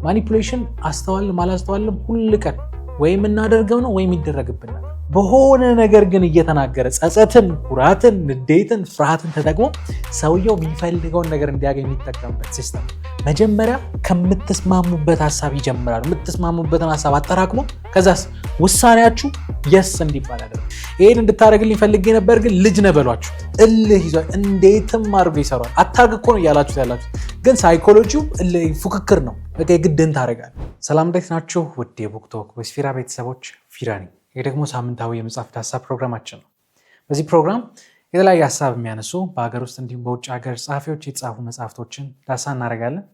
ማኒፑሌሽን አስተዋልም አላስተዋልም ሁሉ ቀን ወይም እናደርገው ነው ወይም ይደረግብናል። በሆነ ነገር ግን እየተናገረ ጸጸትን፣ ኩራትን፣ ንዴትን፣ ፍርሃትን ተጠቅሞ ሰውየው የሚፈልገውን ነገር እንዲያገኝ የሚጠቀምበት ሲስተም። መጀመሪያ ከምትስማሙበት ሀሳብ ይጀምራል። የምትስማሙበትን ሀሳብ አጠራቅሞ ከዛስ ውሳኔያችሁ የስ እንዲባል ያደርግ። ይህን እንድታደርግልኝ ፈልጌ ነበር ግን ልጅ ነበሏችሁ እልህ ይዟል። እንዴትም አድርጎ ይሰሯል። አታርግ እኮ ነው እያላችሁት ያላችሁት፣ ግን ሳይኮሎጂው ፉክክር ነው። በቃ የግድን ታደርጋል። ሰላም እንዴት ናችሁ? ውድ የቡክቶክ ወይስ ፊራ ቤተሰቦች፣ ፊራ ነኝ። ይህ ደግሞ ሳምንታዊ የመጽሐፍት ሀሳብ ፕሮግራማችን ነው። በዚህ ፕሮግራም የተለያየ ሀሳብ የሚያነሱ በሀገር ውስጥ እንዲሁም በውጭ ሀገር ጸሐፊዎች የተጻፉ መጽሐፍቶችን ዳሳ እናደርጋለን።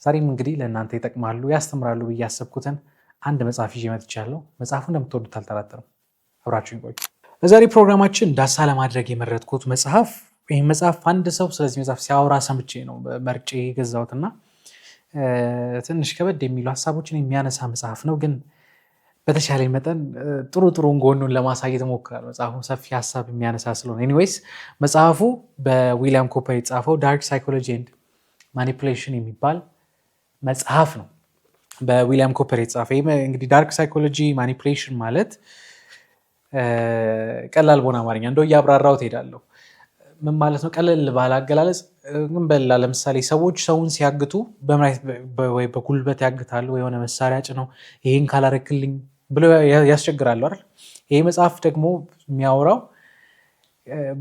ዛሬም እንግዲህ ለእናንተ ይጠቅማሉ፣ ያስተምራሉ ብዬ ያሰብኩትን አንድ መጽሐፍ ይዤ መጥቻለሁ። መጽሐፉ እንደምትወዱት አልጠራጠርም። አብራችሁን ቆዩ። በዛሬ ፕሮግራማችን ዳሳ ለማድረግ የመረጥኩት መጽሐፍ፣ ይህ መጽሐፍ አንድ ሰው ስለዚህ መጽሐፍ ሲያወራ ሰምቼ ነው መርጬ የገዛሁትና ትንሽ ከበድ የሚሉ ሀሳቦችን የሚያነሳ መጽሐፍ ነው። ግን በተሻለ መጠን ጥሩን ጎኑን ለማሳየት እሞክራለሁ። መጽሐፉ ሰፊ ሀሳብ የሚያነሳ ስለሆነ። ኤኒዌይስ መጽሐፉ በዊሊያም ኮፐር የተጻፈው ዳርክ ሳይኮሎጂ ኤንድ ማኒፑሌሽን የሚባል መጽሐፍ ነው። በዊሊያም ኮፐር የተጻፈ እንግዲህ ዳርክ ሳይኮሎጂ ማኒፑሌሽን ማለት ቀላል በሆነ አማርኛ እንደው እያብራራሁት ሄዳለሁ። ምን ማለት ነው? ቀለል ባለ አገላለጽ ግን በላ ለምሳሌ ሰዎች ሰውን ሲያግቱ ወይ በጉልበት ያግታሉ፣ ወይ የሆነ መሳሪያ ጭነው ይሄን ካላረክልኝ ብለው ያስቸግራሉ አይደል? ይሄ መጽሐፍ ደግሞ የሚያወራው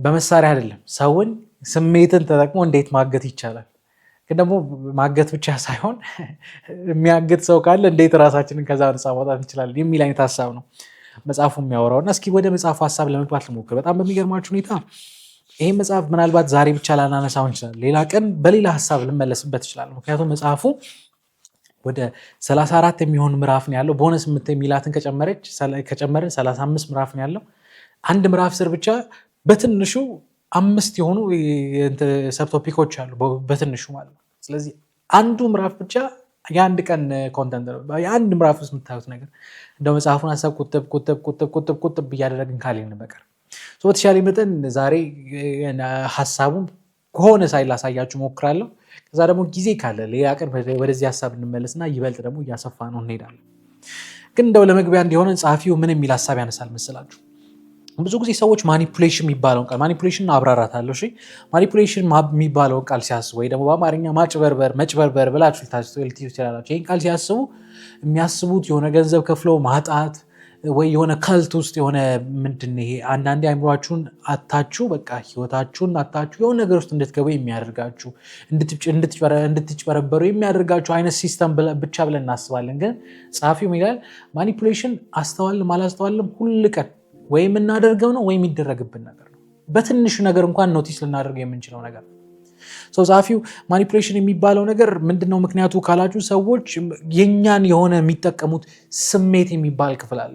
በመሳሪያ አይደለም፣ ሰውን ስሜትን ተጠቅሞ እንዴት ማገት ይቻላል። ግን ደግሞ ማገት ብቻ ሳይሆን የሚያግት ሰው ካለ እንዴት ራሳችንን ከዛ ነፃ ማውጣት እንችላለን የሚል አይነት ሀሳብ ነው መጽሐፉ የሚያወራው። እና እስኪ ወደ መጽሐፉ ሀሳብ ለመግባት ልሞክር። በጣም በሚገርማችሁ ሁኔታ ይህ መጽሐፍ ምናልባት ዛሬ ብቻ ላናነሳው እንችላለን፣ ሌላ ቀን በሌላ ሀሳብ ልመለስበት ይችላል። ምክንያቱም መጽሐፉ ወደ 34 የሚሆን ምዕራፍ ነው ያለው። ቦነስ የሚላትን ከጨመርን 35 ምዕራፍ ነው ያለው። አንድ ምዕራፍ ስር ብቻ በትንሹ 5 የሆኑ ሰብቶፒኮች አሉ በትንሹ ማለት ነው። ስለዚህ አንዱ ምዕራፍ ብቻ የአንድ ቀን ኮንተንት ነው። የአንድ ምዕራፍ ውስጥ የምታዩት ነገር እንደ መጽሐፉን ሀሳብ ቁጥብ እያደረግን ካልን በቀር በተሻለ መጠን ዛሬ ሀሳቡን ከሆነ ሳይል ላሳያችሁ ሞክራለሁ። ከዛ ደግሞ ጊዜ ካለ ሌላ ቀን ወደዚህ ሀሳብ እንመለስና ይበልጥ ደግሞ እያሰፋ ነው እንሄዳለን። ግን እንደው ለመግቢያ እንዲሆነ ጸሐፊው ምን የሚል ሀሳብ ያነሳል መሰላችሁ? ብዙ ጊዜ ሰዎች ማኒፑሌሽን የሚባለውን ቃል ማኒፑሌሽን አብራራታለሁ። እሺ፣ ማኒፑሌሽን የሚባለውን ቃል ሲያስቡ ወይ ደግሞ በአማርኛ መጭበርበር ብላችሁ ልትይዙ ትችላላችሁ። ይህን ቃል ሲያስቡ የሚያስቡት የሆነ ገንዘብ ከፍለው ማጣት ወይ የሆነ ከልት ውስጥ የሆነ ምንድን ይሄ አንዳንዴ አይምሯችሁን አታችሁ በቃ ህይወታችሁን አታችሁ የሆነ ነገር ውስጥ እንድትገቡ የሚያደርጋችሁ እንድትጭበረበሩ የሚያደርጋችሁ አይነት ሲስተም ብቻ ብለን እናስባለን። ግን ጸሐፊው ይላል ማኒፑሌሽን አስተዋልም አላስተዋልም ሁል ቀን ወይም እናደርገው ነው ወይም ይደረግብን ነገር ነው። በትንሹ ነገር እንኳን ኖቲስ ልናደርገው የምንችለው ነገር ነው። ጸሐፊው ማኒፑሌሽን የሚባለው ነገር ምንድነው ምክንያቱ ካላችሁ፣ ሰዎች የኛን የሆነ የሚጠቀሙት ስሜት የሚባል ክፍል አለ።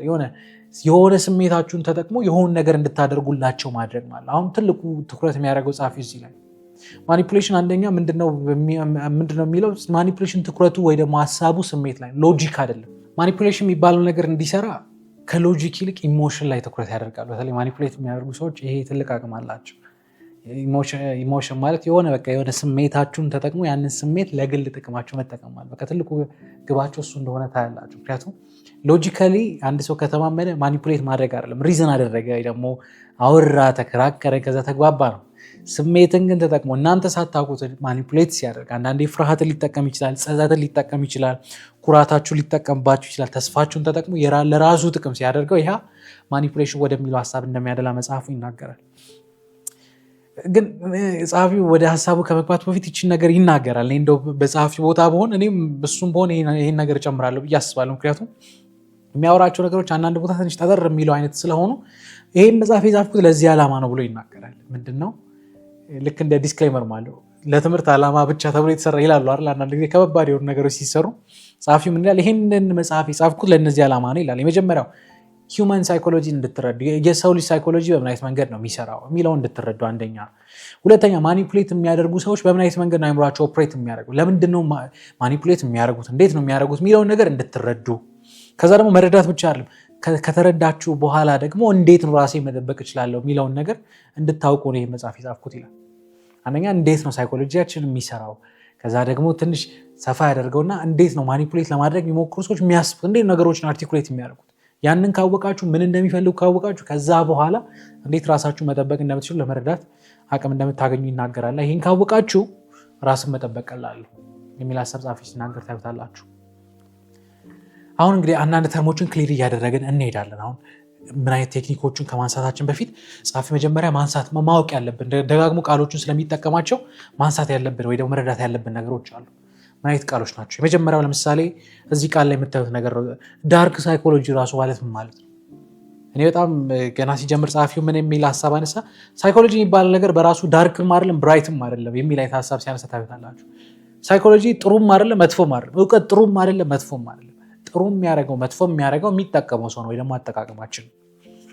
የሆነ ስሜታችሁን ተጠቅሞ የሆነ ነገር እንድታደርጉላቸው ማድረግ ማለት። አሁን ትልቁ ትኩረት የሚያደርገው ጸሐፊው እዚህ ላይ ማኒፑሌሽን አንደኛ ምንድነው የሚለው ማኒፑሌሽን ትኩረቱ ወይ ደግሞ ሀሳቡ ስሜት ላይ፣ ሎጂክ አይደለም። ማኒፑሌሽን የሚባለው ነገር እንዲሰራ ከሎጂክ ይልቅ ኢሞሽን ላይ ትኩረት ያደርጋሉ። በተለይ ማኒፑሌት የሚያደርጉ ሰዎች ይሄ ትልቅ አቅም አላቸው። ኢሞሽን ማለት የሆነ ስሜታችሁን ተጠቅሞ ያንን ስሜት ለግል ጥቅማችሁ መጠቀም ማለት በቃ ትልቁ ግባቸው እሱ እንደሆነ ታያላችሁ። ምክንያቱም ሎጂካሊ አንድ ሰው ከተማመነ ማኒፑሌት ማድረግ አይደለም፣ ሪዝን አደረገ ደግሞ አወራ፣ ተከራከረ፣ ከዛ ተግባባ ነው። ስሜትን ግን ተጠቅሞ እናንተ ሳታውቁት ማኒፑሌት ሲያደርግ አንዳንዴ ፍርሃትን ሊጠቀም ይችላል፣ ጸጸትን ሊጠቀም ይችላል፣ ኩራታችሁን ሊጠቀምባችሁ ይችላል። ተስፋችሁን ተጠቅሞ ለራሱ ጥቅም ሲያደርገው ይህ ማኒፑሌሽን ወደሚለው ሀሳብ እንደሚያደላ መጽሐፉ ይናገራል። ግን ጸሐፊው ወደ ሀሳቡ ከመግባቱ በፊት ይችን ነገር ይናገራል። እንደው በጸሐፊ ቦታ በሆን እኔም እሱም በሆን ይህን ነገር እጨምራለሁ ብዬ አስባለሁ። ምክንያቱም የሚያወራቸው ነገሮች አንዳንድ ቦታ ትንሽ ጠጠር የሚለው አይነት ስለሆኑ ይህም መጽሐፍ የጻፍኩት ለዚህ ዓላማ ነው ብሎ ይናገራል። ምንድነው ልክ እንደ ዲስክሌመር ማለት ለትምህርት ዓላማ ብቻ ተብሎ የተሰራ ይላሉ አይደል? አንዳንድ ጊዜ ከባድ የሆኑ ነገሮች ሲሰሩ ጸሐፊው ምን ይላል? ይህንን መጽሐፍ የጻፍኩት ለእነዚህ ዓላማ ነው ይላል። የመጀመሪያው ሂውማን ሳይኮሎጂ እንድትረዱ፣ የሰው ልጅ ሳይኮሎጂ በምን አይነት መንገድ ነው የሚሰራው የሚለው እንድትረዱ አንደኛ። ሁለተኛ ማኒፑሌት የሚያደርጉ ሰዎች በምን አይነት መንገድ ነው አይምሯቸው ኦፕሬት የሚያደርጉት፣ ለምንድን ነው ማኒፑሌት የሚያደርጉት፣ እንዴት ነው የሚያደርጉት የሚለውን ነገር እንድትረዱ። ከዛ ደግሞ መረዳት ብቻ አይደለም፣ ከተረዳችሁ በኋላ ደግሞ እንዴት ነው ራሴ መደበቅ እችላለሁ የሚለውን ነገር እንድታውቁ ነው ይህ መጽሐፍ የጻፍኩት ይላል። አንደኛ እንዴት ነው ሳይኮሎጂያችን የሚሰራው፣ ከዛ ደግሞ ትንሽ ሰፋ ያደርገውና እንዴት ነው ማኒፑሌት ለማድረግ የሚሞክሩ ሰዎች እንዴት ነገሮችን አርቲኩሌት የሚያደርጉት ያንን ካወቃችሁ ምን እንደሚፈልጉ ካወቃችሁ ከዛ በኋላ እንዴት ራሳችሁ መጠበቅ እንደምትችሉ ለመረዳት አቅም እንደምታገኙ ይናገራል። ይህን ካወቃችሁ ራስን መጠበቅ ቀላል የሚል ሀሳብ ጻፊ ሲናገር ታዩታላችሁ። አሁን እንግዲህ አንዳንድ ተርሞችን ክሊር እያደረግን እንሄዳለን። አሁን ምን አይነት ቴክኒኮችን ከማንሳታችን በፊት ጻፊ መጀመሪያ ማወቅ ያለብን ደጋግሞ ቃሎችን ስለሚጠቀማቸው ማንሳት ያለብን ወይ ደግሞ መረዳት ያለብን ነገሮች አሉ። ምን አይነት ቃሎች ናቸው? የመጀመሪያው ለምሳሌ እዚህ ቃል ላይ የምታዩት ነገር ዳርክ ሳይኮሎጂ ራሱ ማለት ምን ማለት ነው? እኔ በጣም ገና ሲጀምር ጸሐፊው ምን የሚል ሀሳብ አነሳ? ሳይኮሎጂ የሚባል ነገር በራሱ ዳርክም አይደለም ብራይትም አይደለም የሚል አይነት ሀሳብ ሲያነሳ ታዩታላችሁ። ሳይኮሎጂ ጥሩም አይደለም መጥፎም አይደለም፣ እውቀት ጥሩም አይደለም መጥፎም አይደለም። ጥሩ የሚያደርገው መጥፎ የሚያደርገው የሚጠቀመው ሰው ነው ወይ ደግሞ አጠቃቀማችን።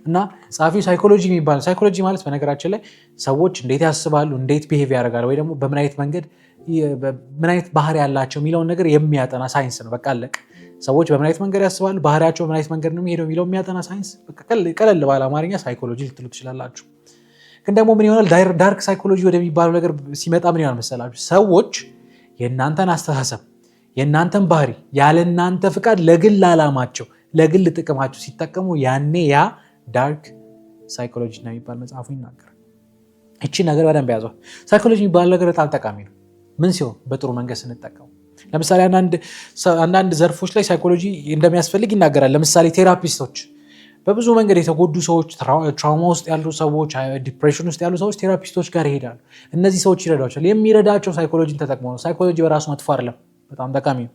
እና ጸሐፊው ሳይኮሎጂ የሚባል ሳይኮሎጂ ማለት በነገራችን ላይ ሰዎች እንዴት ያስባሉ፣ እንዴት ቢሄቭ ያደርጋሉ ወይ ደግሞ በምን አይነት መንገድ ምን አይነት ባህሪ ያላቸው የሚለውን ነገር የሚያጠና ሳይንስ ነው። በቃ አለቅ። ሰዎች በምን አይነት መንገድ ያስባሉ፣ ባህሪያቸው በምን አይነት መንገድ ነው የሚሄደው የሚለው የሚያጠና ሳይንስ። ቀለል ባለ አማርኛ ሳይኮሎጂ ልትሉ ትችላላችሁ። ግን ደግሞ ምን ይሆናል ዳርክ ሳይኮሎጂ ወደሚባለው ነገር ሲመጣ ምን ይሆናል መሰላችሁ? ሰዎች የእናንተን አስተሳሰብ የእናንተን ባህሪ ያለ እናንተ ፍቃድ ለግል ዓላማቸው ለግል ጥቅማቸው ሲጠቀሙ ያኔ ያ ዳርክ ሳይኮሎጂ ነው የሚባል መጽሐፉ ይናገራል። እቺ ነገር በደንብ ያዟት። ሳይኮሎጂ የሚባል ነገር በጣም ጠቃሚ ነው። ምን ሲሆን በጥሩ መንገድ ስንጠቀሙ። ለምሳሌ አንዳንድ ዘርፎች ላይ ሳይኮሎጂ እንደሚያስፈልግ ይናገራል። ለምሳሌ ቴራፒስቶች በብዙ መንገድ የተጎዱ ሰዎች፣ ትራውማ ውስጥ ያሉ ሰዎች፣ ዲፕሬሽን ውስጥ ያሉ ሰዎች ቴራፒስቶች ጋር ይሄዳሉ። እነዚህ ሰዎች ይረዳቸዋል። የሚረዳቸው ሳይኮሎጂን ተጠቅመው ነው። ሳይኮሎጂ በራሱ መጥፎ አይደለም፣ በጣም ጠቃሚ ነው።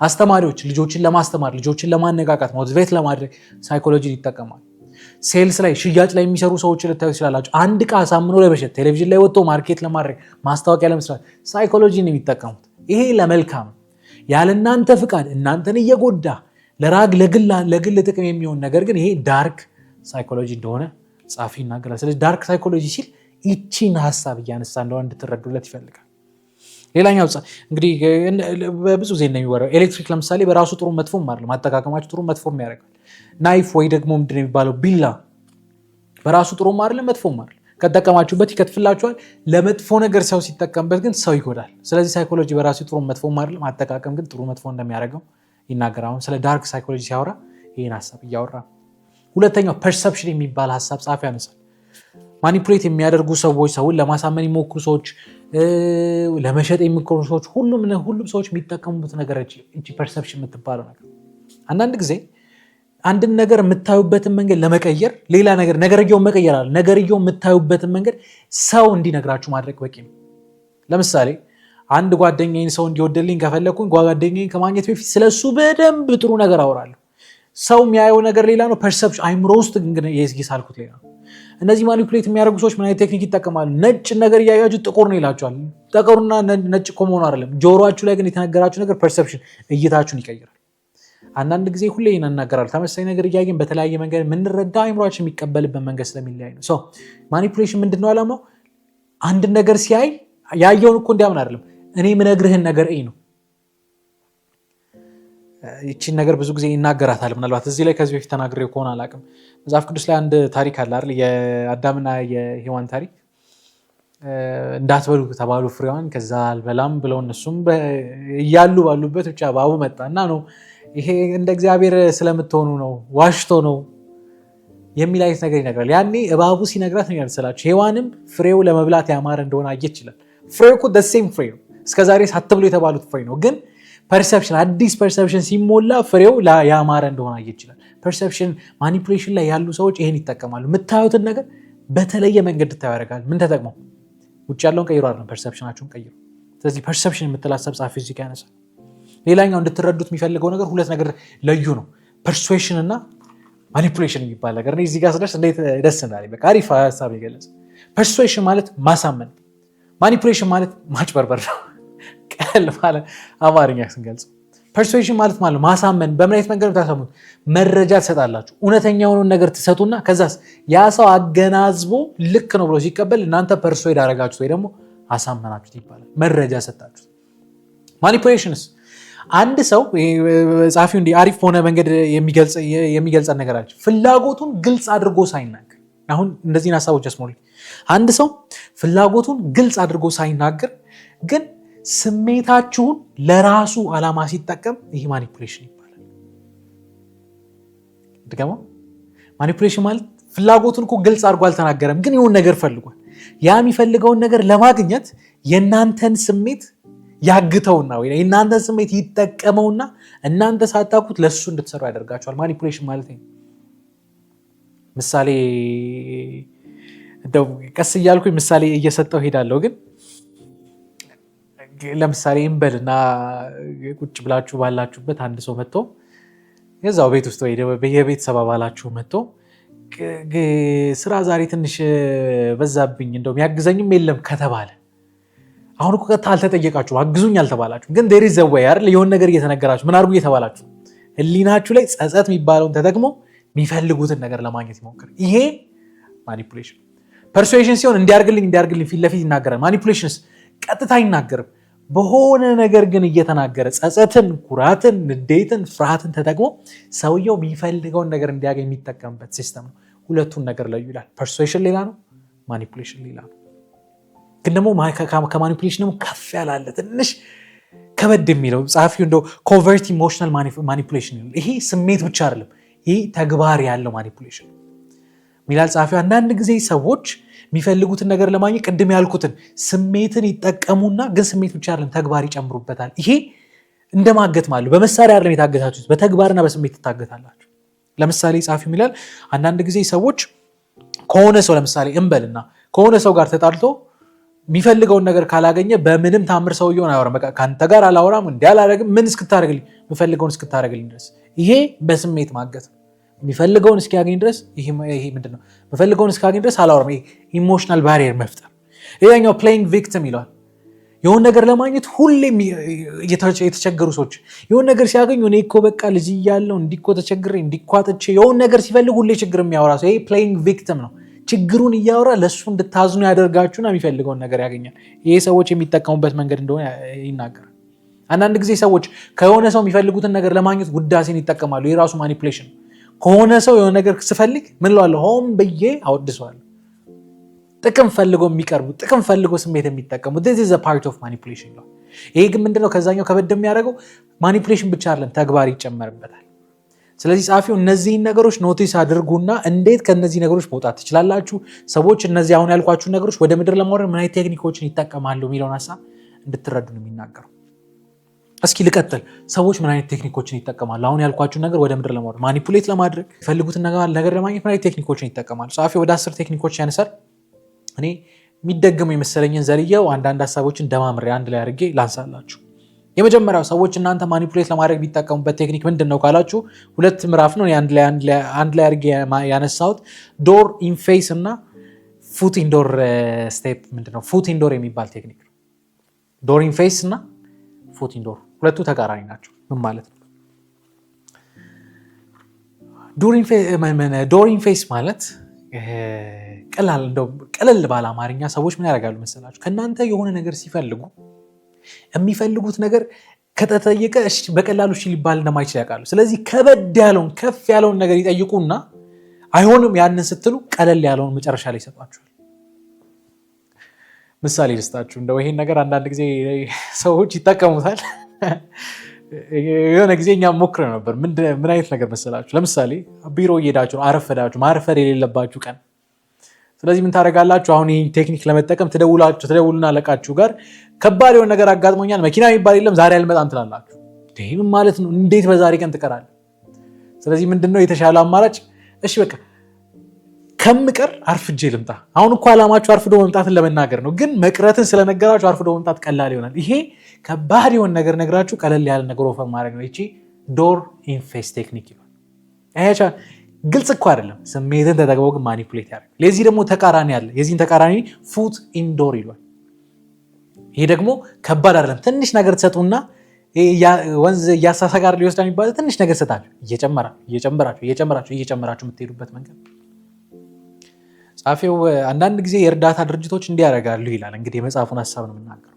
አስተማሪዎች ልጆችን ለማስተማር ልጆችን ለማነቃቃት ሞቲቬት ለማድረግ ሳይኮሎጂን ይጠቀማል። ሴልስ ላይ ሽያጭ ላይ የሚሰሩ ሰዎች ልታዩ ትችላላችሁ። አንድ ዕቃ አሳምኖ ለመሸጥ ቴሌቪዥን ላይ ወጥቶ ማርኬት ለማድረግ ማስታወቂያ ለመስራት ሳይኮሎጂን የሚጠቀሙት ይሄ ለመልካም ያለ እናንተ ፍቃድ እናንተን እየጎዳ ለግል ጥቅም የሚሆን ነገር ግን ይሄ ዳርክ ሳይኮሎጂ እንደሆነ ጻፊ ይናገራል። ስለዚህ ዳርክ ሳይኮሎጂ ሲል ይቺን ሀሳብ እያነሳ እንደሆነ እንድትረዱለት ይፈልጋል። ሌላኛው እንግዲህ በብዙ ጊዜ ነው የሚወራው ኤሌክትሪክ ለምሳሌ በራሱ ጥሩ መጥፎም አይደለም፣ አጠቃቀማችሁ ጥሩ መጥፎም ያደርጋል። ናይፍ ወይ ደግሞ ምንድን ነው የሚባለው ቢላ በራሱ ጥሩም አይደለም መጥፎም አይደለም፣ ከጠቀማችሁበት ይከትፍላችኋል። ለመጥፎ ነገር ሰው ሲጠቀምበት ግን ሰው ይጎዳል። ስለዚህ ሳይኮሎጂ በራሱ ጥሩ መጥፎም አይደለም፣ አጠቃቀም ግን ጥሩ መጥፎ እንደሚያደርገው ይናገራል። አሁን ስለ ዳርክ ሳይኮሎጂ ሲያወራ ይህን ሀሳብ እያወራ። ሁለተኛው ፐርሰፕሽን የሚባል ሀሳብ ጻፊ ያነሳል። ማኒፑሌት የሚያደርጉ ሰዎች፣ ሰውን ለማሳመን የሚሞክሩ ሰዎች፣ ለመሸጥ የሚሞክሩ ሰዎች፣ ሁሉም ሰዎች የሚጠቀሙበት ነገር እቺ ፐርሰፕሽን የምትባለው ነገር። አንዳንድ ጊዜ አንድን ነገር የምታዩበትን መንገድ ለመቀየር ሌላ ነገርየውን መቀየር አለ። ነገርየውን የምታዩበትን መንገድ ሰው እንዲነግራችሁ ማድረግ በቂ ነው። ለምሳሌ አንድ ጓደኛዬን ሰው እንዲወደልኝ ከፈለኩኝ ጓደኛዬን ከማግኘት በፊት ስለሱ በደንብ ጥሩ ነገር አወራለሁ። ሰው የሚያየው ነገር ሌላ ነው፣ ፐርሰፕሽን አይምሮ ውስጥ ግን የሳልኩት ሌላ ነው። እነዚህ ማኒፑሌት የሚያደርጉ ሰዎች ምን አይነት ቴክኒክ ይጠቀማሉ? ነጭ ነገር እያያችሁ ጥቁር ነው ይላችኋል። ጥቁርና ነጭ እኮ መሆኑ አይደለም። ጆሮአችሁ ላይ ግን የተነገራችሁ ነገር ፐርሰፕሽን እይታችሁን ይቀይራል። አንዳንድ ጊዜ ሁሌ ይናገራሉ። ተመሳሳይ ነገር እያየን በተለያየ መንገድ የምንረዳ አይምሮአችን የሚቀበልበት መንገድ ስለሚለያይ ነው። ማኒፑሌሽን ምንድነው ዓላማው? አንድን ነገር ሲያይ ያየውን እኮ እንዲያምን አይደለም፣ እኔ የምነግርህን ነገር ነው። ይቺን ነገር ብዙ ጊዜ ይናገራታል። ምናልባት እዚህ ላይ ከዚህ በፊት ተናግሬው ከሆነ አላውቅም። መጽሐፍ ቅዱስ ላይ አንድ ታሪክ አለ አይደል? የአዳምና የሔዋን ታሪክ። እንዳትበሉ ተባሉ ፍሬዋን፣ ከዛ አልበላም ብለው እነሱም እያሉ ባሉበት ብቻ እባቡ መጣና ነው ይሄ እንደ እግዚአብሔር ስለምትሆኑ ነው፣ ዋሽቶ ነው የሚል አይነት ነገር ይነግራል። ያኔ እባቡ ሲነግራት ነው ያልሰላችሁ። ሔዋንም ፍሬው ለመብላት ያማረ እንደሆነ አየች ይላል። ፍሬው እኮ ደሴም ፍሬ ነው፣ እስከዛሬ ሳትብሉ የተባሉት ፍሬ ነው። ግን ፐርሰፕሽን አዲስ ፐርሰፕሽን ሲሞላ ፍሬው ያማረ እንደሆነ አየች ይላል። ፐርሰፕሽን ማኒፑሌሽን ላይ ያሉ ሰዎች ይሄን ይጠቀማሉ። የምታዩትን ነገር በተለየ መንገድ እንድታዩ ያደርጋል። ምን ተጠቅመው? ውጭ ያለውን ቀይሮ አይደለም፣ ፐርሰፕሽናችሁን ቀይሩ። ስለዚህ ፐርሰፕሽን የምትላሰብ ጻፊ እዚህ ጋር ያነሳል። ሌላኛው እንድትረዱት የሚፈልገው ነገር ሁለት ነገር ለዩ ነው፣ ፐርሱዌሽን እና ማኒፑሌሽን የሚባል ነገር። እዚህ ጋር ስደርስ እንዴት ደስ እንዳለኝ፣ በቃ አሪፍ ሀሳብ የገለጸ። ፐርሱዌሽን ማለት ማሳመን፣ ማኒፑሌሽን ማለት ማጭበርበር ነው። ቀል ማለት አማርኛ ስንገልጽ ፐርሱዌሽን ማለት ማሳመን። በምን አይነት መንገድ ታሳሙት? መረጃ ትሰጣላችሁ። እውነተኛ የሆነውን ነገር ትሰጡና ከዛስ ያ ሰው አገናዝቦ ልክ ነው ብሎ ሲቀበል እናንተ ፐርሱዌድ አደረጋችሁት ወይ ደግሞ አሳመናችሁት ይባላል። መረጃ ሰጣችሁት። ማኒፑሌሽንስ አንድ ሰው ጻፊው እንዲህ አሪፍ ሆነ መንገድ የሚገልጸን ነገር አለ። ፍላጎቱን ግልጽ አድርጎ ሳይናገር፣ አሁን እንደዚህን ሀሳቦች ያስሞሉ። አንድ ሰው ፍላጎቱን ግልጽ አድርጎ ሳይናገር ግን ስሜታችሁን ለራሱ ዓላማ ሲጠቀም ይህ ማኒፑሌሽን ይባላል። ድገሞ ማኒፑሌሽን ማለት ፍላጎቱን እኮ ግልጽ አድርጎ አልተናገረም፣ ግን የሆነ ነገር ፈልጓል። ያ የሚፈልገውን ነገር ለማግኘት የእናንተን ስሜት ያግተውና ወይ የእናንተን ስሜት ይጠቀመውና እናንተ ሳታውቁት ለሱ እንድትሰሩ ያደርጋቸዋል። ማኒፑሌሽን ማለት ነው። ምሳሌ እንደው ቀስ እያልኩኝ ምሳሌ እየሰጠው ሄዳለሁ። ግን ለምሳሌ እንበልና ቁጭ ብላችሁ ባላችሁበት አንድ ሰው መጥቶ የዛው ቤት ውስጥ ወይ የቤተሰብ አባላችሁ መጥቶ ስራ ዛሬ ትንሽ በዛብኝ እንደው የሚያግዘኝም የለም ከተባለ፣ አሁን እኮ ቀጥታ አልተጠየቃችሁ አግዙኝ አልተባላችሁ፣ ግን ዴር ኢዝ ኤ ዌይ አይደል? የሆነ ነገር እየተነገራችሁ ምን አድርጉ እየተባላችሁ ህሊናችሁ ላይ ጸጸት የሚባለውን ተጠቅሞ የሚፈልጉትን ነገር ለማግኘት ይሞክር። ይሄ ማኒፑሌሽን። ፐርሱዌሽን ሲሆን እንዲያርግልኝ ፊት ለፊት ይናገራል። ማኒፑሌሽንስ ቀጥታ አይናገርም። በሆነ ነገር ግን እየተናገረ ጸጸትን፣ ኩራትን፣ ንዴትን፣ ፍርሃትን ተጠቅሞ ሰውየው የሚፈልገውን ነገር እንዲያገኝ የሚጠቀምበት ሲስተም ነው። ሁለቱን ነገር ለዩ ይላል። ፐርሱዌሽን ሌላ ነው፣ ማኒፑሌሽን ሌላ ነው። ግን ደግሞ ከማኒፑሌሽን ደግሞ ከፍ ያላለ ትንሽ ከበድ የሚለው ጸሐፊው እንደው ኮቨርት ኢሞሽናል ማኒፑሌሽን ይላል። ይሄ ስሜት ብቻ አይደለም፣ ይህ ተግባር ያለው ማኒፑሌሽን ሚላል ጸሐፊው። አንዳንድ ጊዜ ሰዎች የሚፈልጉትን ነገር ለማግኘት ቅድም ያልኩትን ስሜትን ይጠቀሙና ግን ስሜት ብቻ አይደለም ተግባር ይጨምሩበታል። ይሄ እንደማገት ማለት በመሳሪያ አይደለም የታገታችሁት፣ በተግባርና በስሜት ትታገታላችሁ። ለምሳሌ ጸሐፊው ሚላል አንዳንድ ጊዜ ሰዎች ከሆነ ሰው ለምሳሌ እንበልና ከሆነ ሰው ጋር ተጣልቶ የሚፈልገውን ነገር ካላገኘ በምንም ታምር ሰውየውን አያወራም። በቃ ከአንተ ጋር አላወራም፣ እንዲህ አላደርግም፣ ምን እስክታደርግልኝ የምፈልገውን እስክታደርግልኝ ድረስ። ይሄ በስሜት ማገት ነው። የሚፈልገውን እስኪያገኝ ድረስ ይሄ ምንድን ነው? የሚፈልገውን እስኪያገኝ ድረስ አላወራም። ይሄ ኢሞሽናል ባሪየር መፍጠር። ሌላኛው ፕሌይንግ ቪክቲም ይለዋል። የሆነ ነገር ለማግኘት ሁሌም የተቸገሩ ሰዎች የሆነ ነገር ሲያገኙ እኔ እኮ በቃ ልጅ እያለሁ እንዲህ እኮ ተቸግሬ እንዲህ እኮ አጥቼ የሆነ ነገር ሲፈልግ ሁሌ ችግር የሚያወራ ሰው ይሄ ፕሌይንግ ቪክቲም ነው። ችግሩን እያወራ ለእሱ እንድታዝኑ ያደርጋችሁና የሚፈልገውን ነገር ያገኛል። ይሄ ሰዎች የሚጠቀሙበት መንገድ እንደሆነ ይናገራል። አንዳንድ ጊዜ ሰዎች ከሆነ ሰው የሚፈልጉትን ነገር ለማግኘት ውዳሴን ይጠቀማሉ። የራሱ ማኒፑሌሽን። ከሆነ ሰው የሆነ ነገር ስፈልግ ምን እለዋለሁ? ሆን ብዬ አወድሰዋለሁ። ጥቅም ፈልጎ የሚቀርቡ ጥቅም ፈልጎ ስሜት የሚጠቀሙ this is a part of manipulation ነው። ይሄ ግን ምንድነው ከዛኛው ከበድ የሚያደርገው? ማኒፑሌሽን ብቻ አይደለም ተግባር ይጨመርበታል። ስለዚህ ጸሐፊው እነዚህን ነገሮች ኖቲስ አድርጉና እንዴት ከነዚህ ነገሮች መውጣት ትችላላችሁ፣ ሰዎች እነዚህ አሁን ያልኳችሁ ነገሮች ወደ ምድር ለማውረድ ምን አይነት ቴክኒኮችን ይጠቀማሉ የሚለውን ሀሳብ እንድትረዱ ነው የሚናገረው። እስኪ ልቀጥል። ሰዎች ምን አይነት ቴክኒኮችን ይጠቀማሉ? አሁን ያልኳችሁ ነገር ወደ ምድር ለማውረድ ማኒፑሌት ለማድረግ የፈልጉትን ነገር ለማግኘት ምን አይነት ቴክኒኮችን ይጠቀማሉ? ጸሐፊው ወደ 10 ቴክኒኮች ያነሳል። እኔ የሚደገሙ የመሰለኝን ዘርየው አንዳንድ ሀሳቦችን ደማምሬ አንድ ላይ አድርጌ ላንሳላችሁ። የመጀመሪያው ሰዎች እናንተ ማኒፑሌት ለማድረግ ቢጠቀሙበት ቴክኒክ ምንድን ነው ካላችሁ 2 ምዕራፍ ነው አንድ ላይ አድርጌ ያነሳሁት። ዶር ኢንፌስ እና ፉት ኢንዶር ስቴፕ ምንድነው? ፉት ኢንዶር የሚባል ቴክኒክ ነው። ዶር ኢንፌስ እና ፉት ኢንዶር ሁለቱ ተቃራኒ ናቸው። ምን ማለት ነው? ዶር ኢንፌስ ማለት ቀለል ባለ አማርኛ ሰዎች ምን ያደርጋሉ መሰላችሁ? ከእናንተ የሆነ ነገር ሲፈልጉ የሚፈልጉት ነገር ከተጠየቀ በቀላሉ ሊባል እንደማይችል ያውቃሉ። ስለዚህ ከበድ ያለውን ከፍ ያለውን ነገር ይጠይቁና አይሆንም ያንን ስትሉ ቀለል ያለውን መጨረሻ ላይ ይሰጧቸዋል። ምሳሌ ልስጣችሁ። እንደው ይሄን ነገር አንዳንድ ጊዜ ሰዎች ይጠቀሙታል። የሆነ ጊዜ እኛም ሞክረን ነበር። ምን አይነት ነገር መሰላችሁ? ለምሳሌ ቢሮ እየሄዳችሁ አረፈዳችሁ፣ ማረፈድ የሌለባችሁ ቀን። ስለዚህ ምን ታደርጋላችሁ? አሁን ይህ ቴክኒክ ለመጠቀም ትደውሉና አለቃችሁ ጋር ከባድ የሆነ ነገር አጋጥሞኛል፣ መኪና የሚባል የለም፣ ዛሬ አልመጣም ትላላችሁ። ምን ማለት ነው? እንዴት በዛሬ ቀን ትቀራለህ? ስለዚህ ምንድነው የተሻለ አማራጭ? እሺ በቃ ከምቀር አርፍጄ ልምጣ። አሁን እኮ አላማችሁ አርፍዶ መምጣትን ለመናገር ነው፣ ግን መቅረትን ስለነገራችሁ አርፍዶ መምጣት ቀላል ይሆናል። ይሄ ከባድ የሆነ ነገር ነግራችሁ ቀለል ያለ ነገር ኦፈር ማድረግ ነው። ይቺ ዶር ኢንፌስ ቴክኒክ ይባላል። አያቻ ግልጽ እኮ አይደለም፣ ስሜትን ተጠቅመው ግን ማኒፑሌት ያደርጋል። ለዚህ ደግሞ ተቃራኒ አለ። የዚህን ተቃራኒ ፉት ኢንዶር ይሏል። ይሄ ደግሞ ከባድ አይደለም። ትንሽ ነገር ትሰጡና ወንዝ እያሳሰጋር ሊወስዳ የሚባለው ትንሽ ነገር ሰጣችሁ እየጨመራችሁ የምትሄዱበት መንገድ። ጸሐፊው አንዳንድ ጊዜ የእርዳታ ድርጅቶች እንዲያደርጋሉ ይላል። እንግዲህ የመጽሐፉን ሀሳብ ነው የምናገረው።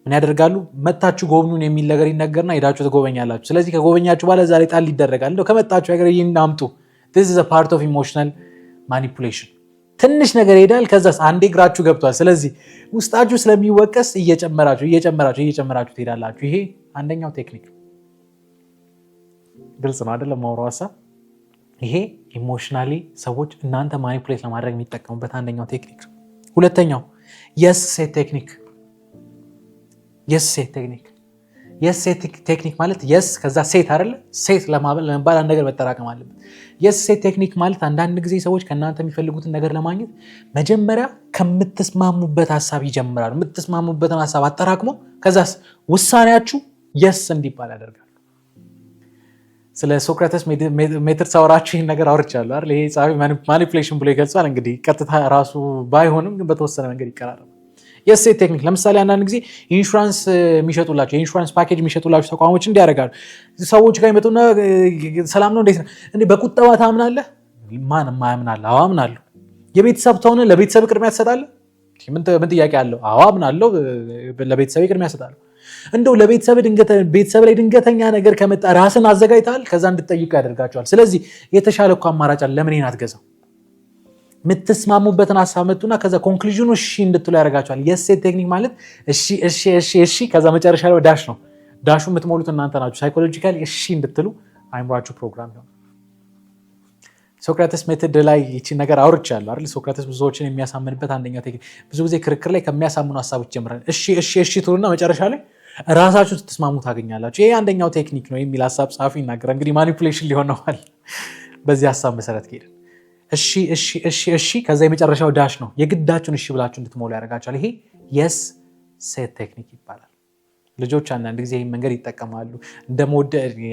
ምን ያደርጋሉ? መታችሁ ጎብኙን የሚል ነገር ይነገርና ሄዳችሁ ትጎበኛላችሁ። ስለዚህ ከጎበኛችሁ በኋላ ዛሬ ጣል ይደረጋል። እንደው ከመጣችሁ ነገር ይህን አምጡ። this is a part of emotional manipulation። ትንሽ ነገር ይሄዳል። ከዛስ አንዴ እግራችሁ ገብቷል። ስለዚህ ውስጣችሁ ስለሚወቀስ እየጨመራችሁ ትሄዳላችሁ። ይሄ አንደኛው ቴክኒክ። ግልጽ ነው አይደለም? ማውራው ሀሳብ ይሄ ኢሞሽናሊ ሰዎች እናንተ ማኒፑሌት ለማድረግ የሚጠቀሙበት አንደኛው ቴክኒክ። ሁለተኛው የስ ሴት ቴክኒክ። የስ ሴት ቴክኒክ ማለት የስ ከዛ ሴት አይደለ? ሴት ለመባል አንድ ነገር መጠራቀም አለበት። የስ ሴት ቴክኒክ ማለት አንዳንድ ጊዜ ሰዎች ከእናንተ የሚፈልጉትን ነገር ለማግኘት መጀመሪያ ከምትስማሙበት ሀሳብ ይጀምራሉ። የምትስማሙበትን ሀሳብ አጠራቅሞ ከዛስ ውሳኔያችሁ የስ እንዲባል ያደርጋሉ። ስለ ሶክራተስ ሜትር ሳወራችሁ ይህን ነገር አውርቻለሁ አይደል? ይሄ ጸሐፊ ማኒፑሌሽን ብሎ ይገልጿል። እንግዲህ ቀጥታ ራሱ ባይሆንም ግን በተወሰነ መንገድ ይቀራረባል። የስ ሴት ቴክኒክ ለምሳሌ አንዳንድ ጊዜ ኢንሹራንስ የሚሸጡላቸው የኢንሹራንስ ፓኬጅ የሚሸጡላቸው ተቋሞች እንዲያደርጋሉ። ሰዎች ጋር ይመጡና ሰላም ነው እንዴት ነው እንዴ በቁጠባ ታምናለህ? ማንም አያምናለህ? አዎ አምናለሁ። የቤተሰብ ተሆነ ለቤተሰብ ቅድሚያ ትሰጣለህ? ምን ጥያቄ አለው? አዎ አምናለሁ፣ ለቤተሰብ ቅድሚያ እሰጣለሁ። እንደው ቤተሰብ ላይ ድንገተኛ ነገር ከመጣ ራስን አዘጋጅተሃል? ከዛ እንድትጠይቁ ያደርጋቸዋል። ስለዚህ የተሻለ እኮ አማራጭ አለ፣ ለምን ይሄን አትገዛው? የምትስማሙበትን ሀሳብ መጡና ከዛ ኮንክሉዥኑ እሺ እንድትሉ ያደርጋቸዋል። የስ ሴት ቴክኒክ ማለት እሺ ከዛ መጨረሻ ላይ ዳሽ ነው። ዳሹ የምትሞሉት እናንተ ናችሁ። ሳይኮሎጂካሊ እሺ እንድትሉ አይምሯችሁ ፕሮግራም ነው። ሶክራተስ ሜቶድ ላይ ይቺን ነገር አውርቻለሁ አይደል? ሶክራተስ ብዙ ሰዎችን የሚያሳምንበት አንደኛው ቴክኒክ። ብዙ ጊዜ ክርክር ላይ ከሚያሳምኑ ሀሳቦች ጀምራል። እሺ ትሉና መጨረሻ ላይ ራሳችሁ ስትስማሙ ታገኛላችሁ። ይሄ አንደኛው ቴክኒክ ነው የሚል ሀሳብ ጸሐፊ ይናገራል። እንግዲህ ማኒፑሌሽን ሊሆን ነው በዚህ ሀሳብ መሰረት ከሄድን እሺ ከዛ የመጨረሻው ዳሽ ነው። የግዳችሁን እሺ ብላችሁ እንድትሞሉ ያደርጋችኋል። ይሄ የስ ሴት ቴክኒክ ይባላል። ልጆች አንዳንድ ጊዜ ይህን መንገድ ይጠቀማሉ።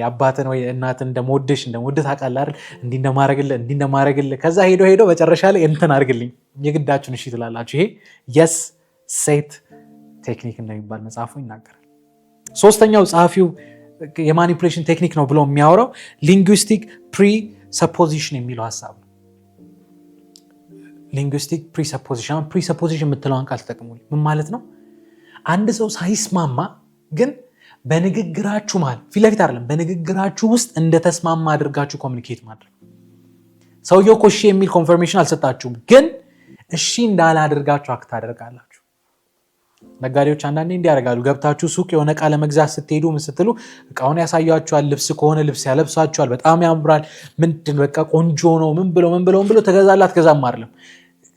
አባትን ወይ እናትን እንደመወድህ ታውቃለህ አይደል? እንዲህ እንደማረግልህ ከዛ ሄዶ መጨረሻ ላይ እንትን አድርግልኝ የግዳችሁን እሺ ትላላችሁ። ይሄ የስ ሴት ቴክኒክ እንደሚባል መጽሐፉ ይናገራል። ሶስተኛው ጸሐፊው የማኒፑሌሽን ቴክኒክ ነው ብሎ የሚያወራው ሊንጉስቲክ ፕሪሰፖዚሽን የሚለው ሀሳብ ነው። ሊንጉስቲክ ፕሪሰፖዚሽን የምትለውን ቃል ተጠቅሙ። ምን ማለት ነው? አንድ ሰው ሳይስማማ ግን በንግግራችሁ መሃል ፊት ለፊት አይደለም፣ በንግግራችሁ ውስጥ እንደተስማማ አድርጋችሁ ኮሚኒኬት ማድረግ። ሰውየው እኮ እሺ የሚል ኮንፈርሜሽን አልሰጣችሁም፣ ግን እሺ እንዳላደርጋችሁ አክት ታደርጋላችሁ። ነጋዴዎች አንዳንዴ እንዲያደርጋሉ። ገብታችሁ ሱቅ የሆነ ዕቃ ለመግዛት ስትሄዱ ምን ስትሉ ዕቃውን ያሳያችኋል። ልብስ ከሆነ ልብስ ያለብሳችኋል። በጣም ያምራል። ምንድን በቃ ቆንጆ ነው። ምን ብሎ ትገዛላት ገዛም አይደለም።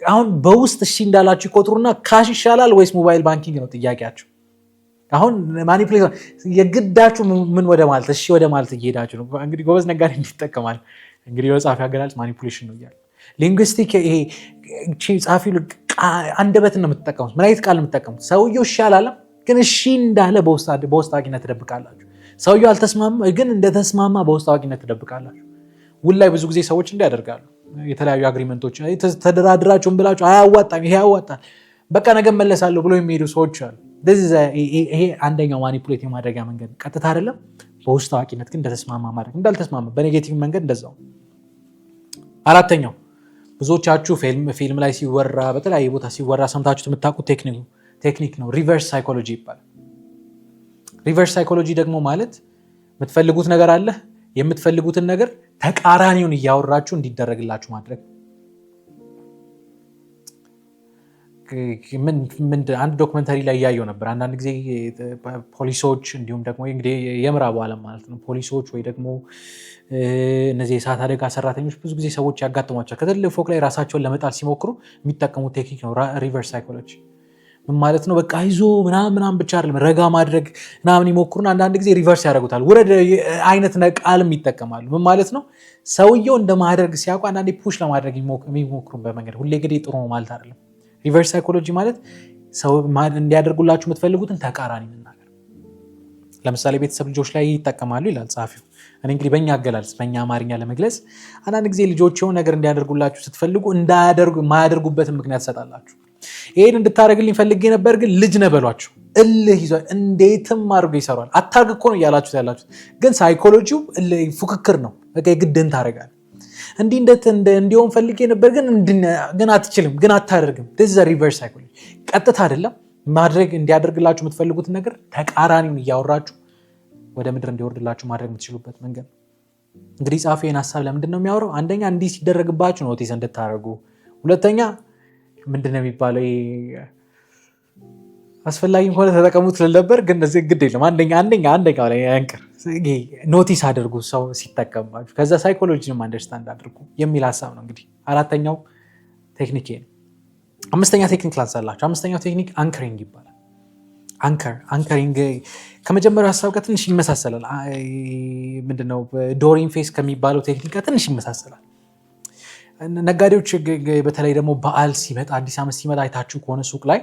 አሁን በውስጥ እሺ እንዳላችሁ ይቆጥሩና ካሽ ይሻላል ወይስ ሞባይል ባንኪንግ ነው ጥያቄያችሁ። አሁን ማኒፑሌሽን የግዳችሁ ምን ወደ ማለት እሺ ወደ ማለት እየሄዳችሁ ነው። እንግዲህ ጎበዝ ነጋዴ እንዲጠቀማል። እንግዲህ በጻፊ አገላለጽ ማኒፑሌሽን ነው እያለ ሊንጉስቲክ ይሄ ጻፊ አንደበት ነው የምትጠቀሙት። ምን አይነት ቃል ነው የምትጠቀሙት? ሰውየው እሺ አላለም፣ ግን እሺ እንዳለ በውስጥ አዋቂነት ትደብቃላችሁ። ሰውየው አልተስማማ፣ ግን እንደተስማማ በውስጥ አዋቂነት ትደብቃላችሁ። ውል ላይ ብዙ ጊዜ ሰዎች እንዲያደርጋሉ። የተለያዩ አግሪመንቶች ተደራድራችሁን ብላችሁ አያዋጣም፣ ይሄ ያዋጣል፣ በቃ ነገ መለሳለሁ ብሎ የሚሄዱ ሰዎች አሉ። ይሄ አንደኛው ማኒፑሌት የማድረጊያ መንገድ፣ ቀጥታ አይደለም፣ በውስጥ አዋቂነት ግን እንደተስማማ ማድረግ። እንዳልተስማማ በኔጌቲቭ መንገድ እንደዛው። አራተኛው ብዙዎቻችሁ ፊልም ላይ ሲወራ በተለያየ ቦታ ሲወራ ሰምታችሁት የምታውቁት ቴክኒክ ነው። ሪቨርስ ሳይኮሎጂ ይባላል። ሪቨርስ ሳይኮሎጂ ደግሞ ማለት የምትፈልጉት ነገር አለ፣ የምትፈልጉትን ነገር ተቃራኒውን እያወራችሁ እንዲደረግላችሁ ማድረግ። አንድ ዶክመንተሪ ላይ እያየው ነበር። አንዳንድ ጊዜ ፖሊሶች እንዲሁም ደግሞ እንግዲህ የምዕራቡ ዓለም ማለት ነው ፖሊሶች ወይ ደግሞ እነዚህ የእሳት አደጋ ሰራተኞች ብዙ ጊዜ ሰዎች ያጋጥሟቸዋል። ከትልቅ ፎቅ ላይ ራሳቸውን ለመጣል ሲሞክሩ የሚጠቀሙት ቴክኒክ ነው ሪቨርስ ሳይኮሎጂ። ምን ማለት ነው? በቃ ይዞ ምናምን ብቻ አይደለም ረጋ ማድረግ ምናምን ይሞክሩና አንዳንድ ጊዜ ሪቨርስ ያደርጉታል። ውረድ አይነት ቃልም ይጠቀማሉ። ምን ማለት ነው? ሰውየው እንደማድረግ ሲያውቁ አንዳንዴ ፑሽ ለማድረግ የሚሞክሩበት መንገድ ሁሌ እንግዲህ ጥሩ ነው ማለት አይደለም። ሪቨርስ ሳይኮሎጂ ማለት ሰው እንዲያደርጉላችሁ የምትፈልጉትን ተቃራኒ መናገር። ለምሳሌ ቤተሰብ ልጆች ላይ ይጠቀማሉ ይላል ጸሐፊው። እኔ እንግዲህ በእኛ አገላለጽ በእኛ አማርኛ ለመግለጽ አንዳንድ ጊዜ ልጆች የሆነ ነገር እንዲያደርጉላችሁ ስትፈልጉ የማያደርጉበትን ምክንያት ትሰጣላችሁ። ይሄን እንድታደርግልኝ ፈልጌ ነበር ግን ልጅ ነህ በሏቸው። እልህ ይዟል፣ እንዴትም አድርጎ ይሰሯል። አታርግ እኮ ነው እያላችሁት ያላችሁት፣ ግን ሳይኮሎጂው ፉክክር ነው። በቃ የግድን ታደርጋለህ። እንዲሆን ፈልጌ ነበር ግን አትችልም፣ ግን አታደርግም። ሪቨርስ ሳይኮሎጂ ቀጥታ አይደለም ማድረግ እንዲያደርግላችሁ የምትፈልጉትን ነገር ተቃራኒውን እያወራችሁ ወደ ምድር እንዲወርድላችሁ ማድረግ የምትችሉበት መንገድ። እንግዲህ ጸሐፊው ይህን ሀሳብ ለምንድን ነው የሚያወራው? አንደኛ እንዲህ ሲደረግባችሁ ኖቲስ እንድታደርጉ ሁለተኛ ምንድነው የሚባለው አስፈላጊ ሆነ ተጠቀሙት ልነበር ግን እዚህ ግድ የለም አንደኛው ላይ ያንቀር ኖቲስ አድርጉ ሰው ሲጠቀምባችሁ ከዛ ሳይኮሎጂንም አንደርስታንድ አድርጉ የሚል ሀሳብ ነው። እንግዲህ አራተኛው ቴክኒክ ነው። አምስተኛ ቴክኒክ ላንሳላችሁ። አምስተኛው ቴክኒክ አንከሪንግ ይባላል። አንከሪንግ ከመጀመሪያው ሀሳብ ጋር ትንሽ ይመሳሰላል። ምንድነው ዶሪን ፌስ ከሚባለው ቴክኒክ ጋር ትንሽ ይመሳሰላል። ነጋዴዎች በተለይ ደግሞ በዓል ሲመጣ አዲስ ዓመት ሲመጣ አይታችሁ ከሆነ ሱቅ ላይ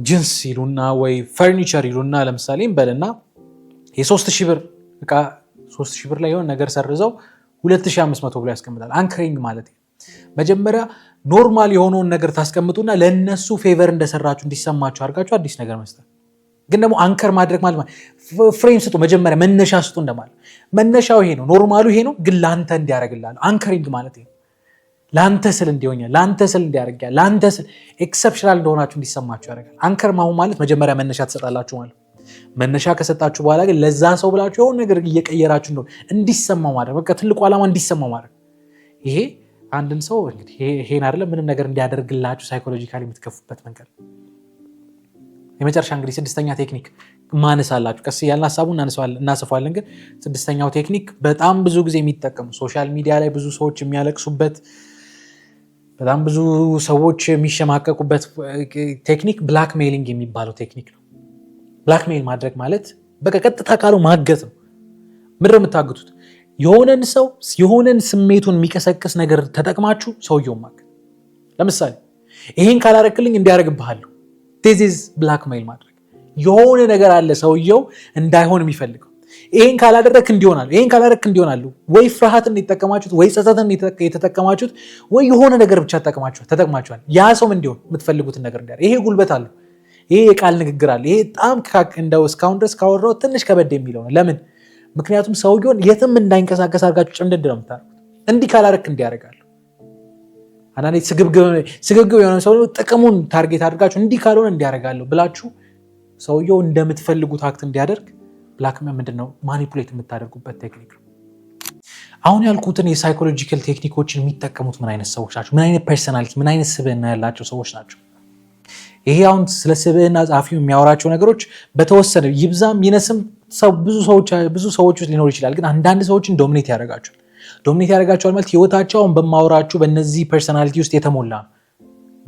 ጅንስ ይሉና ወይ ፈርኒቸር ይሉና ለምሳሌ እንበልና የ3000 ብር እቃ 3000 ብር ላይ የሆነ ነገር ሰርዘው 2500 ብሎ ያስቀምጣል። አንከሪንግ ማለት መጀመሪያ ኖርማል የሆነውን ነገር ታስቀምጡና ለነሱ ፌቨር እንደሰራችሁ እንዲሰማችሁ አድርጋችሁ አዲስ ነገር መስጠት። ግን ደግሞ አንከር ማድረግ ማለት ፍሬም ስጡ፣ መጀመሪያ መነሻ ስጡ እንደማለት። መነሻው ይሄ ነው፣ ኖርማሉ ይሄ ነው፣ ግን ላንተ እንዲያደርግልሃል። አንከሪንግ ማለት ይሄ ላንተ ስል እንዲሆኛል፣ ላንተ ስል እንዲያደርጋል፣ ላንተ ስል ኤክሰፕሽናል እንደሆናችሁ እንዲሰማችሁ ያደርጋል። አንከር ማለት መጀመሪያ መነሻ ትሰጣላችሁ ማለት። መነሻ ከሰጣችሁ በኋላ ግን ለዛ ሰው ብላችሁ የሆነ ነገር እየቀየራችሁ እንደሆነ እንዲሰማው ማድረግ፣ በቃ ትልቁ ዓላማ እንዲሰማው ማድረግ። ይሄ አንድን ሰው እንግዲህ ይሄን አይደለም ምንም ነገር እንዲያደርግላችሁ ሳይኮሎጂካሊ የምትከፉበት መንገድ። የመጨረሻ እንግዲህ ስድስተኛ ቴክኒክ ማነሳላችሁ፣ ቀስ ያልን ሀሳቡን እናሰፋለን። ግን ስድስተኛው ቴክኒክ በጣም ብዙ ጊዜ የሚጠቀሙ ሶሻል ሚዲያ ላይ ብዙ ሰዎች የሚያለቅሱበት በጣም ብዙ ሰዎች የሚሸማቀቁበት ቴክኒክ ብላክ ሜይሊንግ የሚባለው ቴክኒክ ነው። ብላክ ሜይል ማድረግ ማለት በቃ ቀጥታ ቃሉ ማገት ነው። ምድር የምታግቱት የሆነን ሰው የሆነን ስሜቱን የሚቀሰቅስ ነገር ተጠቅማችሁ ሰውየውን ማገት። ለምሳሌ ይሄን ካላረክልኝ እንዲያደርግብሃለሁ። ቴዚዝ ብላክ ሜይል ማድረግ የሆነ ነገር አለ ሰውየው እንዳይሆን የሚፈልገው። ይሄን ካላደረክ እንዲሆናል፣ ይሄን ካላደረክ እንዲሆናል። ወይ ፍርሃትን የተጠቀማችሁት፣ ወይ ጸጸትን የተጠቀማችሁት፣ ወይ የሆነ ነገር ብቻ ተጠቅማችኋል። ያ ሰው እንዲሆን የምትፈልጉትን ነገር እንዲያደርግ። ይሄ ጉልበት አለ፣ ይሄ የቃል ንግግር አለ። ይሄ በጣም እንደው እስካሁን ድረስ ካወራው ትንሽ ከበድ የሚለው ነው። ለምን? ምክንያቱም ሰውየውን የትም እንዳይንቀሳቀስ አድርጋችሁ ጭምድድ ነው የምታደርጉት። እንዲህ ካላደረክ እንዲያደርጋሉ። አንዳንዴ ስግብግብ የሆነ ሰው ጥቅሙን ታርጌት አድርጋችሁ እንዲህ ካልሆነ እንዲያደርጋለሁ ብላችሁ ሰውየው እንደምትፈልጉት አክት እንዲያደርግ ብላክ ምንድነው ማኒፑሌት የምታደርጉበት ቴክኒክ ነው። አሁን ያልኩትን የሳይኮሎጂካል ቴክኒኮችን የሚጠቀሙት ምን አይነት ሰዎች ናቸው? ምን አይነት ፐርሰናሊቲ፣ ምን አይነት ስብዕና ያላቸው ሰዎች ናቸው? ይሄ አሁን ስለ ስብዕና ጸሐፊው የሚያወራቸው ነገሮች በተወሰነ ይብዛም ይነስም ብዙ ሰዎች ውስጥ ሊኖር ይችላል። ግን አንዳንድ ሰዎችን ዶሚኔት ያደርጋቸዋል ማለት ህይወታቸውን በማወራችሁ በእነዚህ ፐርሰናሊቲ ውስጥ የተሞላ ነው።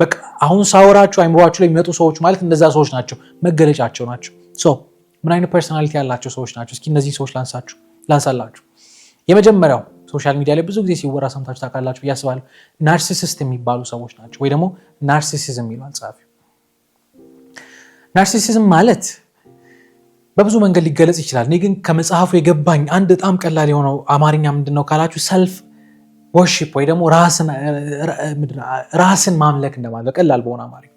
በቃ አሁን ሳወራችሁ አይምሯችሁ ላይ የሚመጡ ሰዎች ማለት እነዛ ሰዎች ናቸው፣ መገለጫቸው ናቸው። ምን አይነት ፐርሰናሊቲ ያላቸው ሰዎች ናቸው? እስኪ እነዚህ ሰዎች ላንሳላችሁ። የመጀመሪያው ሶሻል ሚዲያ ላይ ብዙ ጊዜ ሲወራ ሰምታችሁ ታውቃላችሁ ብዬ አስባለሁ። ናርሲሲስት የሚባሉ ሰዎች ናቸው፣ ወይ ደግሞ ናርሲሲዝም ይሏል ጸሐፊው። ናርሲሲዝም ማለት በብዙ መንገድ ሊገለጽ ይችላል። እኔ ግን ከመጽሐፉ የገባኝ አንድ በጣም ቀላል የሆነው አማርኛ ምንድነው ካላችሁ ሰልፍ ወርሺፕ ወይ ደግሞ ራስን ማምለክ እንደማለት በቀላል በሆነ አማርኛ።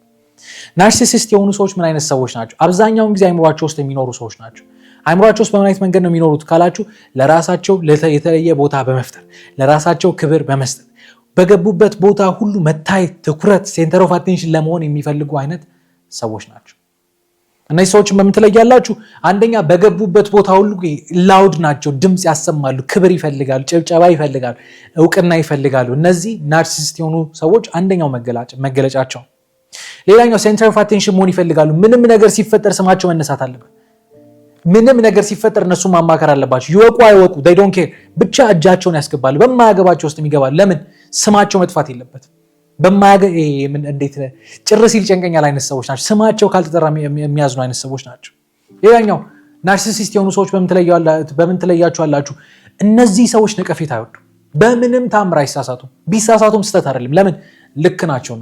ናርሲሲስት የሆኑ ሰዎች ምን አይነት ሰዎች ናቸው? አብዛኛውን ጊዜ አይምሯቸው ውስጥ የሚኖሩ ሰዎች ናቸው። አይምሯቸው ውስጥ በምን አይነት መንገድ ነው የሚኖሩት ካላችሁ ለራሳቸው የተለየ ቦታ በመፍጠር ለራሳቸው ክብር በመስጠት በገቡበት ቦታ ሁሉ መታየት፣ ትኩረት፣ ሴንተር ኦፍ አቴንሽን ለመሆን የሚፈልጉ አይነት ሰዎች ናቸው። እነዚህ ሰዎችን በምን ትለያላችሁ? አንደኛ በገቡበት ቦታ ሁሉ ላውድ ናቸው፣ ድምፅ ያሰማሉ፣ ክብር ይፈልጋሉ፣ ጭብጨባ ይፈልጋሉ፣ እውቅና ይፈልጋሉ። እነዚህ ናርሲሲስት የሆኑ ሰዎች አንደኛው መገለጫቸው። ሌላኛው ሴንተር ኦፍ አቴንሽን መሆን ይፈልጋሉ። ምንም ነገር ሲፈጠር ስማቸው መነሳት አለበት። ምንም ነገር ሲፈጠር እነሱ ማማከር አለባቸው። ይወቁ አይወቁ they don't care ብቻ እጃቸውን ያስገባሉ። በማያገባቸው ውስጥ የሚገባሉ። ለምን? ስማቸው መጥፋት የለበትም። እንዴት ጭር ሲል ጨንቀኛል አይነት ሰዎች ናቸው። ስማቸው ካልተጠራ የሚያዝኑ አይነት ሰዎች ናቸው። ሌላኛው ናርሲሲስት የሆኑ ሰዎች በምን ትለያቸዋላችሁ? እነዚህ ሰዎች ነቀፌታ አይወዱ። በምንም ታምር አይሳሳቱም። ቢሳሳቱም ስህተት አይደለም። ለምን? ልክ ናቸው።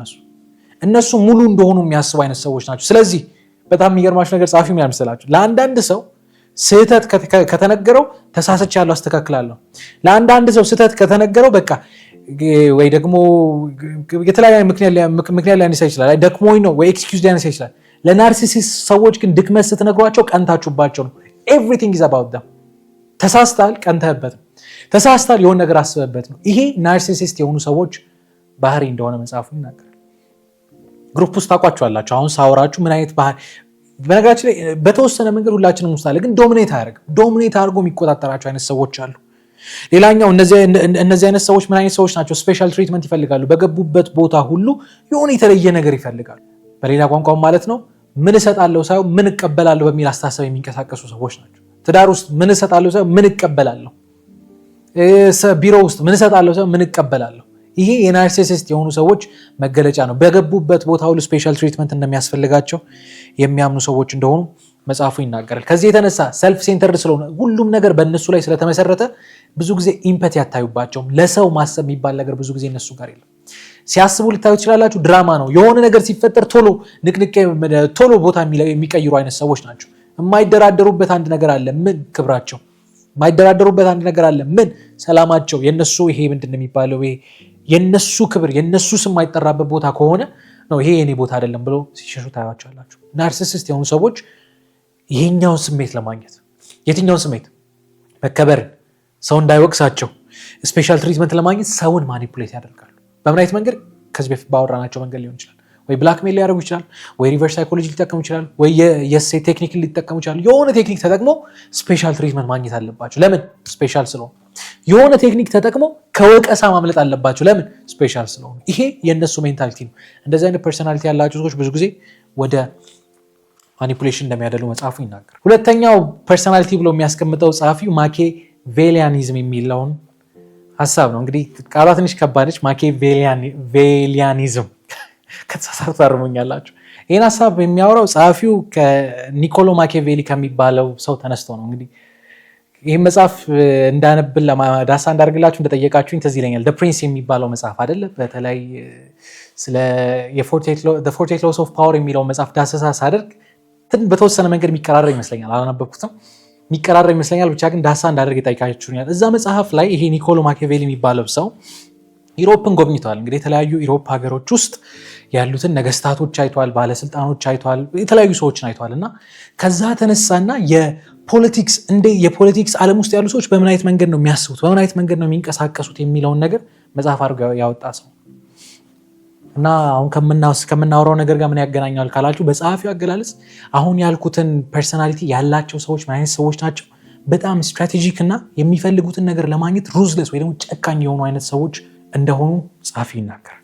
እነሱ ሙሉ እንደሆኑ የሚያስቡ አይነት ሰዎች ናቸው። ስለዚህ በጣም የሚገርማችሁ ነገር ጸሐፊው ምን ያመሰላችሁ? ለአንዳንድ ሰው ስህተት ከተነገረው ተሳስቻለሁ አስተካክላለሁ። ለአንዳንድ ሰው ስህተት ከተነገረው በቃ ወይ ደግሞ የተለያየ ምክንያት ሊያነሳ ይችላል። ደክሞኝ ነው ወይ ኤክስኪውዝ ሊያነሳ ይችላል። ለናርሲሲስት ሰዎች ግን ድክመት ስትነግሯቸው ቀንታችሁባቸው ነው። ኤቭሪቲንግ ኢዝ አባውት ዳም። ተሳስታል፣ ቀንተህበት ነው። ተሳስታል፣ የሆነ ነገር አስበበት ነው። ይሄ ናርሲሲስት የሆኑ ሰዎች ባህሪ እንደሆነ መጽሐፉ ይናገራል። ግሩፕ ውስጥ ታውቋቸዋላችሁ። አሁን ሳወራችሁ ምን አይነት ባህሪ በነገራችን ላይ በተወሰነ መንገድ ሁላችንም ውስጥ አለ፣ ግን ዶሚኔት አድርጎ የሚቆጣጠራቸው አይነት ሰዎች አሉ። ሌላኛው እነዚህ አይነት ሰዎች ምን አይነት ሰዎች ናቸው? ስፔሻል ትሪትመንት ይፈልጋሉ። በገቡበት ቦታ ሁሉ የሆነ የተለየ ነገር ይፈልጋሉ። በሌላ ቋንቋ ማለት ነው ምን እሰጣለሁ ሳይሆን ምን እቀበላለሁ በሚል አስተሳሰብ የሚንቀሳቀሱ ሰዎች ናቸው። ትዳር ውስጥ ምን እሰጣለሁ ሳይሆን ምን እቀበላለሁ፣ ቢሮ ውስጥ ምን እሰጣለሁ ሳይሆን ምን እቀበላለሁ። ይሄ የናርሲሲስት የሆኑ ሰዎች መገለጫ ነው። በገቡበት ቦታ ሁሉ ስፔሻል ትሪትመንት እንደሚያስፈልጋቸው የሚያምኑ ሰዎች እንደሆኑ መጽሐፉ ይናገራል። ከዚህ የተነሳ ሰልፍ ሴንተርድ ስለሆነ ሁሉም ነገር በእነሱ ላይ ስለተመሰረተ ብዙ ጊዜ ኢምፐቲ ያታዩባቸውም። ለሰው ማሰብ የሚባል ነገር ብዙ ጊዜ እነሱ ጋር የለም። ሲያስቡ ልታዩ ትችላላችሁ። ድራማ ነው። የሆነ ነገር ሲፈጠር ቶሎ ቦታ የሚቀይሩ አይነት ሰዎች ናቸው። የማይደራደሩበት አንድ ነገር አለ። ምን ክብራቸው። የማይደራደሩበት አንድ ነገር አለ። ምን ሰላማቸው። የነሱ ይሄ ምንድን ነው የሚባለው? ይሄ የነሱ ክብር የነሱ ስም የማይጠራበት ቦታ ከሆነ ነው ይሄ የኔ ቦታ አይደለም ብሎ ሲሸሹ ታያቸዋላችሁ። ናርሲሲስት የሆኑ ሰዎች ይሄኛውን ስሜት ለማግኘት የትኛውን ስሜት? መከበርን፣ ሰው እንዳይወቅሳቸው፣ ስፔሻል ትሪትመንት ለማግኘት ሰውን ማኒፑሌት ያደርጋሉ። በምን አይነት መንገድ? ከዚህ በፊት ባወራናቸው መንገድ ሊሆን ይችላል። ወይ ብላክሜል ሊያደርጉ ይችላል፣ ወይ ሪቨርስ ሳይኮሎጂ ሊጠቀሙ ይችላል፣ ወይ የሴት ቴክኒክ ሊጠቀሙ ይችላል። የሆነ ቴክኒክ ተጠቅሞ ስፔሻል ትሪትመንት ማግኘት አለባቸው። ለምን? ስፔሻል ስለሆኑ። የሆነ ቴክኒክ ተጠቅሞ ከወቀሳ ማምለጥ አለባቸው። ለምን? ስፔሻል ስለሆኑ። ይሄ የእነሱ ሜንታሊቲ ነው። እንደዚህ አይነት ፐርሶናሊቲ ያላቸው ሰዎች ብዙ ጊዜ ወደ ማኒፑሌሽን እንደሚያደሉ መጽሐፉ ይናገር። ሁለተኛው ፐርሶናሊቲ ብሎ የሚያስቀምጠው ጸሐፊው ማኬቬሊያኒዝም የሚለውን ሀሳብ ነው። እንግዲህ ቃሏ ትንሽ ከባድች። ማኬቬሊያኒዝም ከተሳሳቱ ታርሙኛላችሁ። ይህን ሀሳብ የሚያወራው ጸሐፊው ከኒኮሎ ማኬቬሊ ከሚባለው ሰው ተነስቶ ነው። እንግዲህ ይህም መጽሐፍ እንዳነብል ዳሳ እንዳደርግላችሁ እንደጠየቃችሁኝ ትዝ ይለኛል። ፕሪንስ የሚባለው መጽሐፍ አይደለ? በተለይ ስለ ፎርቴት ሎስ ኦፍ ፓወር የሚለው መጽሐፍ ዳሰሳ ሳደርግ በተወሰነ መንገድ የሚቀራረብ ይመስለኛል። አላነበብኩትም፣ የሚቀራረብ ይመስለኛል። ብቻ ግን ዳሳ እንዳደርግ ይጠይቃችሁኛል። እዛ መጽሐፍ ላይ ይሄ ኒኮሎ ማኬቬሊ የሚባለው ሰው ኢሮፕን ጎብኝተዋል። እንግዲህ የተለያዩ ኢሮፕ ሀገሮች ውስጥ ያሉትን ነገስታቶች አይተዋል፣ ባለስልጣኖች አይተዋል፣ የተለያዩ ሰዎችን አይተዋል። እና ከዛ ተነሳና የፖለቲክስ ዓለም ውስጥ ያሉ ሰዎች በምን አይነት መንገድ ነው የሚያስቡት፣ በምን አይነት መንገድ ነው የሚንቀሳቀሱት የሚለውን ነገር መጽሐፍ አድርገው ያወጣ ሰው እና አሁን ከምናወራው ነገር ጋር ምን ያገናኛል ካላችሁ በጸሐፊው አገላለጽ አሁን ያልኩትን ፐርሶናሊቲ ያላቸው ሰዎች ምን አይነት ሰዎች ናቸው? በጣም ስትራቴጂክ እና የሚፈልጉትን ነገር ለማግኘት ሩዝለስ ወይ ደግሞ ጨካኝ የሆኑ አይነት ሰዎች እንደሆኑ ጸሐፊው ይናገራል።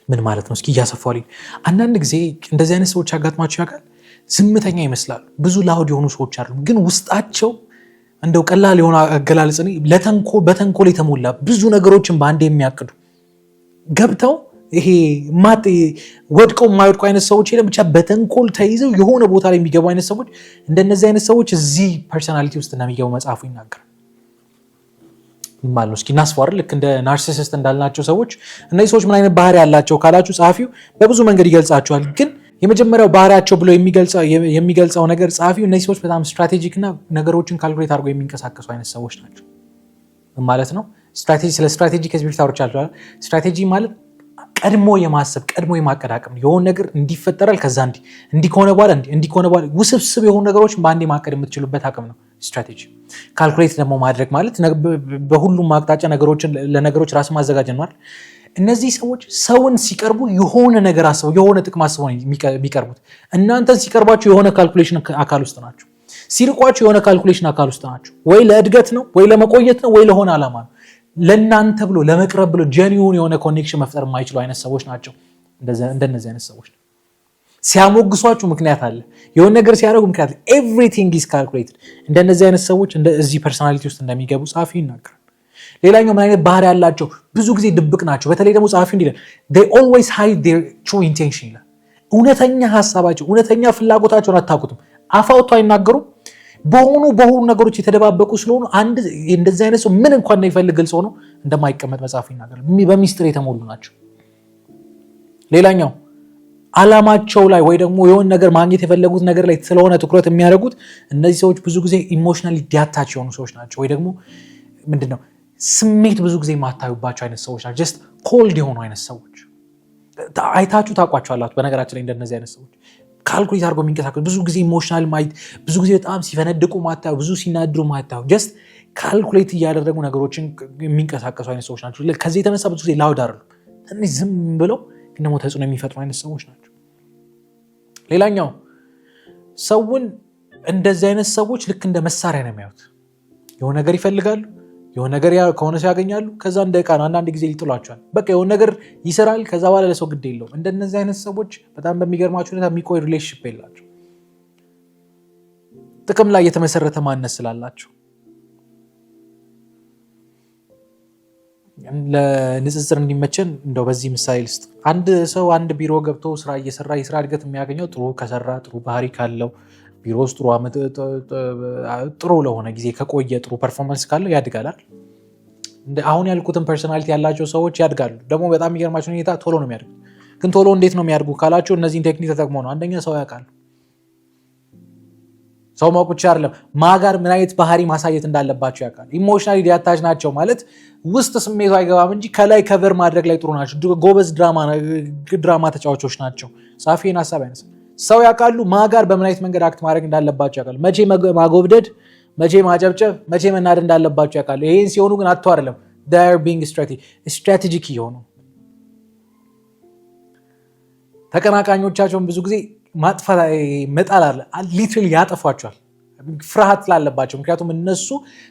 ምን ማለት ነው? እስኪ እያሰፋልኝ። አንዳንድ ጊዜ እንደዚህ አይነት ሰዎች ያጋጥማቸው ያውቃል? ዝምተኛ ይመስላሉ፣ ብዙ ላውድ የሆኑ ሰዎች አሉ፣ ግን ውስጣቸው እንደው ቀላል የሆነ አገላለጽ በተንኮል የተሞላ ብዙ ነገሮችን በአንድ የሚያቅዱ ገብተው ይሄ ወድቀው የማይወድቁ አይነት ሰዎች የለም፣ ብቻ በተንኮል ተይዘው የሆነ ቦታ ላይ የሚገቡ አይነት ሰዎች፣ እንደነዚህ አይነት ሰዎች እዚህ ፐርሶናሊቲ ውስጥ እንደሚገቡ መጽሐፉ ይናገራል። ማለት ነው። እስኪ እናስፋው አይደል? ልክ እንደ ናርሲሲስት እንዳልናቸው ሰዎች እነዚህ ሰዎች ምን አይነት ባህሪ ያላቸው ካላችሁ ጸሐፊው በብዙ መንገድ ይገልጻቸዋል። ግን የመጀመሪያው ባህሪያቸው ብሎ የሚገልጸው ነገር ጸሐፊው እነዚህ ሰዎች በጣም ስትራቴጂክ እና ነገሮችን ካልኩሌት አድርገው የሚንቀሳቀሱ አይነት ሰዎች ናቸው ማለት ነው። ስለ ስትራቴጂ ከዚህ በፊት አውርቻለሁ። ስትራቴጂ ማለት ቀድሞ የማሰብ ቀድሞ የማቀዳቀም የሆነ ነገር እንዲፈጠራል፣ ከዛ እንዲህ ከሆነ በኋላ ውስብስብ የሆኑ ነገሮችን በአንዴ ማቀድ የምትችሉበት አቅም ነው ስትራቴጂ። ካልኩሌት ደግሞ ማድረግ ማለት በሁሉም አቅጣጫ ለነገሮች ራስ ማዘጋጀት ማለት። እነዚህ ሰዎች ሰውን ሲቀርቡ የሆነ ነገር አስበው የሆነ ጥቅም አስበው የሚቀርቡት። እናንተን ሲቀርባቸው የሆነ ካልኩሌሽን አካል ውስጥ ናቸው፣ ሲርቋቸው የሆነ ካልኩሌሽን አካል ውስጥ ናቸው። ወይ ለእድገት ነው፣ ወይ ለመቆየት ነው፣ ወይ ለሆነ ዓላማ ነው። ለእናንተ ብሎ ለመቅረብ ብሎ ጀኒውን የሆነ ኮኔክሽን መፍጠር የማይችሉ አይነት ሰዎች ናቸው። እንደነዚህ አይነት ሰዎች ሲያሞግሷችሁ ምክንያት አለ፣ የሆነ ነገር ሲያደርጉ ምክንያት። ኤቭሪቲንግ ኢዝ ካልኩሌትድ። እንደነዚህ አይነት ሰዎች እዚህ ፐርሶናሊቲ ውስጥ እንደሚገቡ ጸሐፊው ይናገራል። ሌላኛው ምን አይነት ባህሪ ያላቸው? ብዙ ጊዜ ድብቅ ናቸው። በተለይ ደግሞ ጸሐፊው እንዲህ ይላል they always hide their true intention ይላል። እውነተኛ ሀሳባቸው እውነተኛ ፍላጎታቸውን አታውቁትም። አፋውተው አይናገሩም። በሆኑ ነገሮች የተደባበቁ ስለሆኑ እንደዚህ አይነት ሰው ምን እንኳን ነው ይፈልግ ግልጽ ሆኖ እንደማይቀመጥ መጽሐፉ ይናገራል። በሚስጥር የተሞሉ ናቸው። ሌላኛው ዓላማቸው ላይ ወይ ደግሞ የሆነ ነገር ማግኘት የፈለጉት ነገር ላይ ስለሆነ ትኩረት የሚያደርጉት እነዚህ ሰዎች ብዙ ጊዜ ኢሞሽናሊ ዲታች የሆኑ ሰዎች ናቸው። ወይ ደግሞ ምንድነው ስሜት ብዙ ጊዜ የማታዩባቸው አይነት ሰዎች ናቸው። ጀስት ኮልድ የሆኑ አይነት ሰዎች አይታችሁ ታውቋቸዋላችሁ። በነገራችን ላይ እንደነዚህ አይነት ሰዎች ካልኩሌት አድርገው የሚንቀሳቀሱ ብዙ ጊዜ ኢሞሽናል ማይት ብዙ ጊዜ በጣም ሲፈነድቁ ማታዩ፣ ብዙ ሲናድሩ ማታዩ፣ ጀስት ካልኩሌት እያደረጉ ነገሮችን የሚንቀሳቀሱ አይነት ሰዎች ናቸው። ከዚህ የተነሳ ብዙ ጊዜ ላውድ አይደሉም፣ ትንሽ ዝም ብለው ግን ደግሞ ተጽዕኖ የሚፈጥሩ አይነት ሰዎች ናቸው። ሌላኛው ሰውን እንደዚህ አይነት ሰዎች ልክ እንደ መሳሪያ ነው የሚያዩት። የሆነ ነገር ይፈልጋሉ፣ የሆነ ነገር ከሆነ ሰው ያገኛሉ። ከዛ እንደ ዕቃ ነው አንዳንድ ጊዜ ሊጥሏቸዋል። በቃ የሆነ ነገር ይሰራል። ከዛ በኋላ ለሰው ግድ የለውም። እንደነዚህ አይነት ሰዎች በጣም በሚገርማቸው ሁኔታ የሚቆይ ሪሌሽንሽፕ የላቸው። ጥቅም ላይ የተመሰረተ ማንነት ስላላቸው ለንጽጽር እንዲመቸን እንደው በዚህ ምሳሌ ልስጥ። አንድ ሰው አንድ ቢሮ ገብቶ ስራ እየሰራ የስራ እድገት የሚያገኘው ጥሩ ከሰራ፣ ጥሩ ባህሪ ካለው፣ ቢሮ ውስጥ ጥሩ ለሆነ ጊዜ ከቆየ፣ ጥሩ ፐርፎርማንስ ካለው ያድጋል። አሁን ያልኩትን ፐርሶናሊቲ ያላቸው ሰዎች ያድጋሉ። ደግሞ በጣም የሚገርማቸው ሁኔታ ቶሎ ነው የሚያድጉ። ግን ቶሎ እንዴት ነው የሚያድጉ ካላቸው እነዚህን ቴክኒክ ተጠቅሞ ነው። አንደኛ ሰው ያውቃሉ። ሰው ማወቅ ብቻ አይደለም፣ ማጋር ምን አይነት ባህሪ ማሳየት እንዳለባቸው ያውቃሉ። ኢሞሽናሊ ዲያታች ናቸው ማለት ውስጥ ስሜቱ አይገባም እንጂ ከላይ ከቨር ማድረግ ላይ ጥሩ ናቸው። ጎበዝ ድራማ ተጫዋቾች ናቸው። ጻፊን ሀሳብ ያነሳል። ሰው ያውቃሉ ማጋር በምን አይነት መንገድ አክት ማድረግ እንዳለባቸው ያውቃሉ። መቼ ማጎብደድ፣ መቼ ማጨብጨብ፣ መቼ መናደድ እንዳለባቸው ያውቃሉ። ይሄን ሲሆኑ ግን አጥቶ አይደለም they're being strategic እየሆኑ ተቀናቃኞቻቸውን ብዙ ጊዜ ማጥፋት መጣል አለ ሊትራሊ ያጠፏቸዋል። ፍርሃት ስላለባቸው ምክንያቱም እነሱ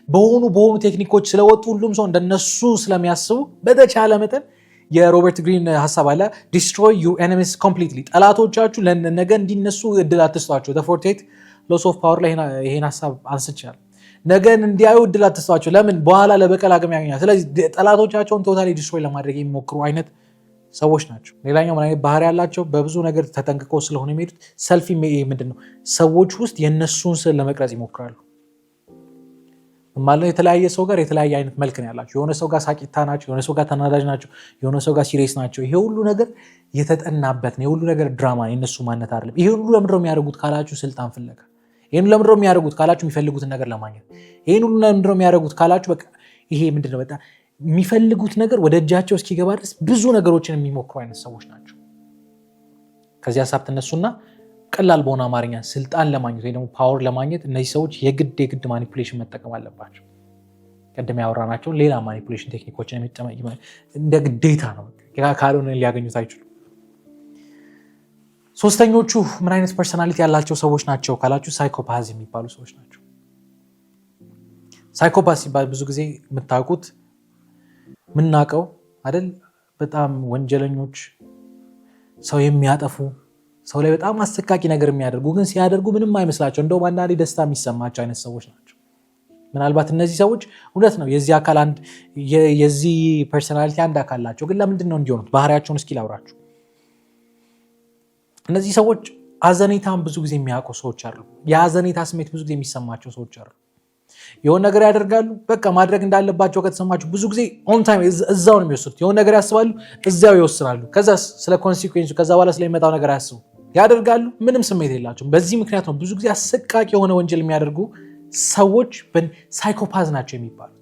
በሆኑ ቴክኒኮች ስለወጡ ሁሉም ሰው እንደነሱ ስለሚያስቡ በተቻለ መጠን የሮበርት ግሪን ሀሳብ አለ destroy your enemies completely ጠላቶቻችሁ ለነገ እንዲነሱ እድል አትስጧቸው። the 48 laws of power ላይ ይሄን ሀሳብ አንስቻለሁ። ነገን እንዲያዩ እድል አትስጧቸው። ለምን በኋላ ለበቀል አቅም ያገኛል። ስለዚህ ጠላቶቻቸውን ቶታሊ ዲስትሮይ ለማድረግ የሚሞክሩ አይነት ሰዎች ናቸው። ሌላኛው ምን አይነት ባህሪ ያላቸው በብዙ ነገር ተጠንቅቀው ስለሆነ የሚሄዱት ሰልፊ ምንድነው ሰዎች ውስጥ የነሱን ስዕል ለመቅረጽ ይሞክራሉ። ማለት የተለያየ ሰው ጋር የተለያየ አይነት መልክ ነው ያላቸው። የሆነ ሰው ጋር ሳቂታ ናቸው፣ የሆነ ሰው ጋር ተናዳጅ ናቸው፣ የሆነ ሰው ጋር ሲሪየስ ናቸው። ይሄ ሁሉ ነገር የተጠናበት ነው። የሁሉ ነገር ድራማ ነው፣ የነሱ ማንነት አይደለም። ይሄ ሁሉ ለምንድነው የሚያደርጉት ካላችሁ ስልጣን ፍለጋ። ይሄን ለምንድነው የሚያደርጉት ካላችሁ የሚፈልጉትን ነገር ለማግኘት። ይሄን ሁሉ ለምንድነው የሚያደርጉት ካላችሁ በቃ ይሄ ምንድነው በጣም የሚፈልጉት ነገር ወደ እጃቸው እስኪገባ ድረስ ብዙ ነገሮችን የሚሞክሩ አይነት ሰዎች ናቸው። ከዚህ ሀሳብ ተነሱና ቀላል በሆነ አማርኛ ስልጣን ለማግኘት ወይ ደግሞ ፓወር ለማግኘት እነዚህ ሰዎች የግድ ማኒፑሌሽን መጠቀም አለባቸው። ቀደም ያወራናቸው ሌላ ማኒፑሌሽን ቴክኒኮችን እንደ ግዴታ ነው፣ ካልሆነ ሊያገኙት አይችሉም። ሶስተኞቹ ምን አይነት ፐርሶናሊቲ ያላቸው ሰዎች ናቸው ካላችሁ ሳይኮፓዝ የሚባሉ ሰዎች ናቸው። ሳይኮፓዝ ሲባል ብዙ ጊዜ የምታውቁት ምናቀው አይደል? በጣም ወንጀለኞች፣ ሰው የሚያጠፉ፣ ሰው ላይ በጣም አሰቃቂ ነገር የሚያደርጉ ግን ሲያደርጉ ምንም አይመስላቸው፣ እንደውም አንዳንዴ ደስታ የሚሰማቸው አይነት ሰዎች ናቸው። ምናልባት እነዚህ ሰዎች እውነት ነው የዚህ ፐርሶናሊቲ አንድ አካል ናቸው። ግን ለምንድን ነው እንዲሆኑት? ባህሪያቸውን እስኪ ላውራችሁ። እነዚህ ሰዎች አዘኔታን ብዙ ጊዜ የሚያውቁ ሰዎች አሉ። የአዘኔታ ስሜት ብዙ ጊዜ የሚሰማቸው ሰዎች አሉ። የሆነ ነገር ያደርጋሉ፣ በቃ ማድረግ እንዳለባቸው ከተሰማቸው ብዙ ጊዜ ኦን ታይም እዛው ነው የሚወስዱት። የሆነ ነገር ያስባሉ፣ እዛው ይወስናሉ። ከዛ ስለ ኮንሲኩዌንሱ ከዛ በኋላ ስለሚመጣው ነገር አያስቡ፣ ያደርጋሉ፣ ምንም ስሜት የላቸውም። በዚህ ምክንያት ነው ብዙ ጊዜ አሰቃቂ የሆነ ወንጀል የሚያደርጉ ሰዎች ሳይኮፓዝ ናቸው የሚባሉት።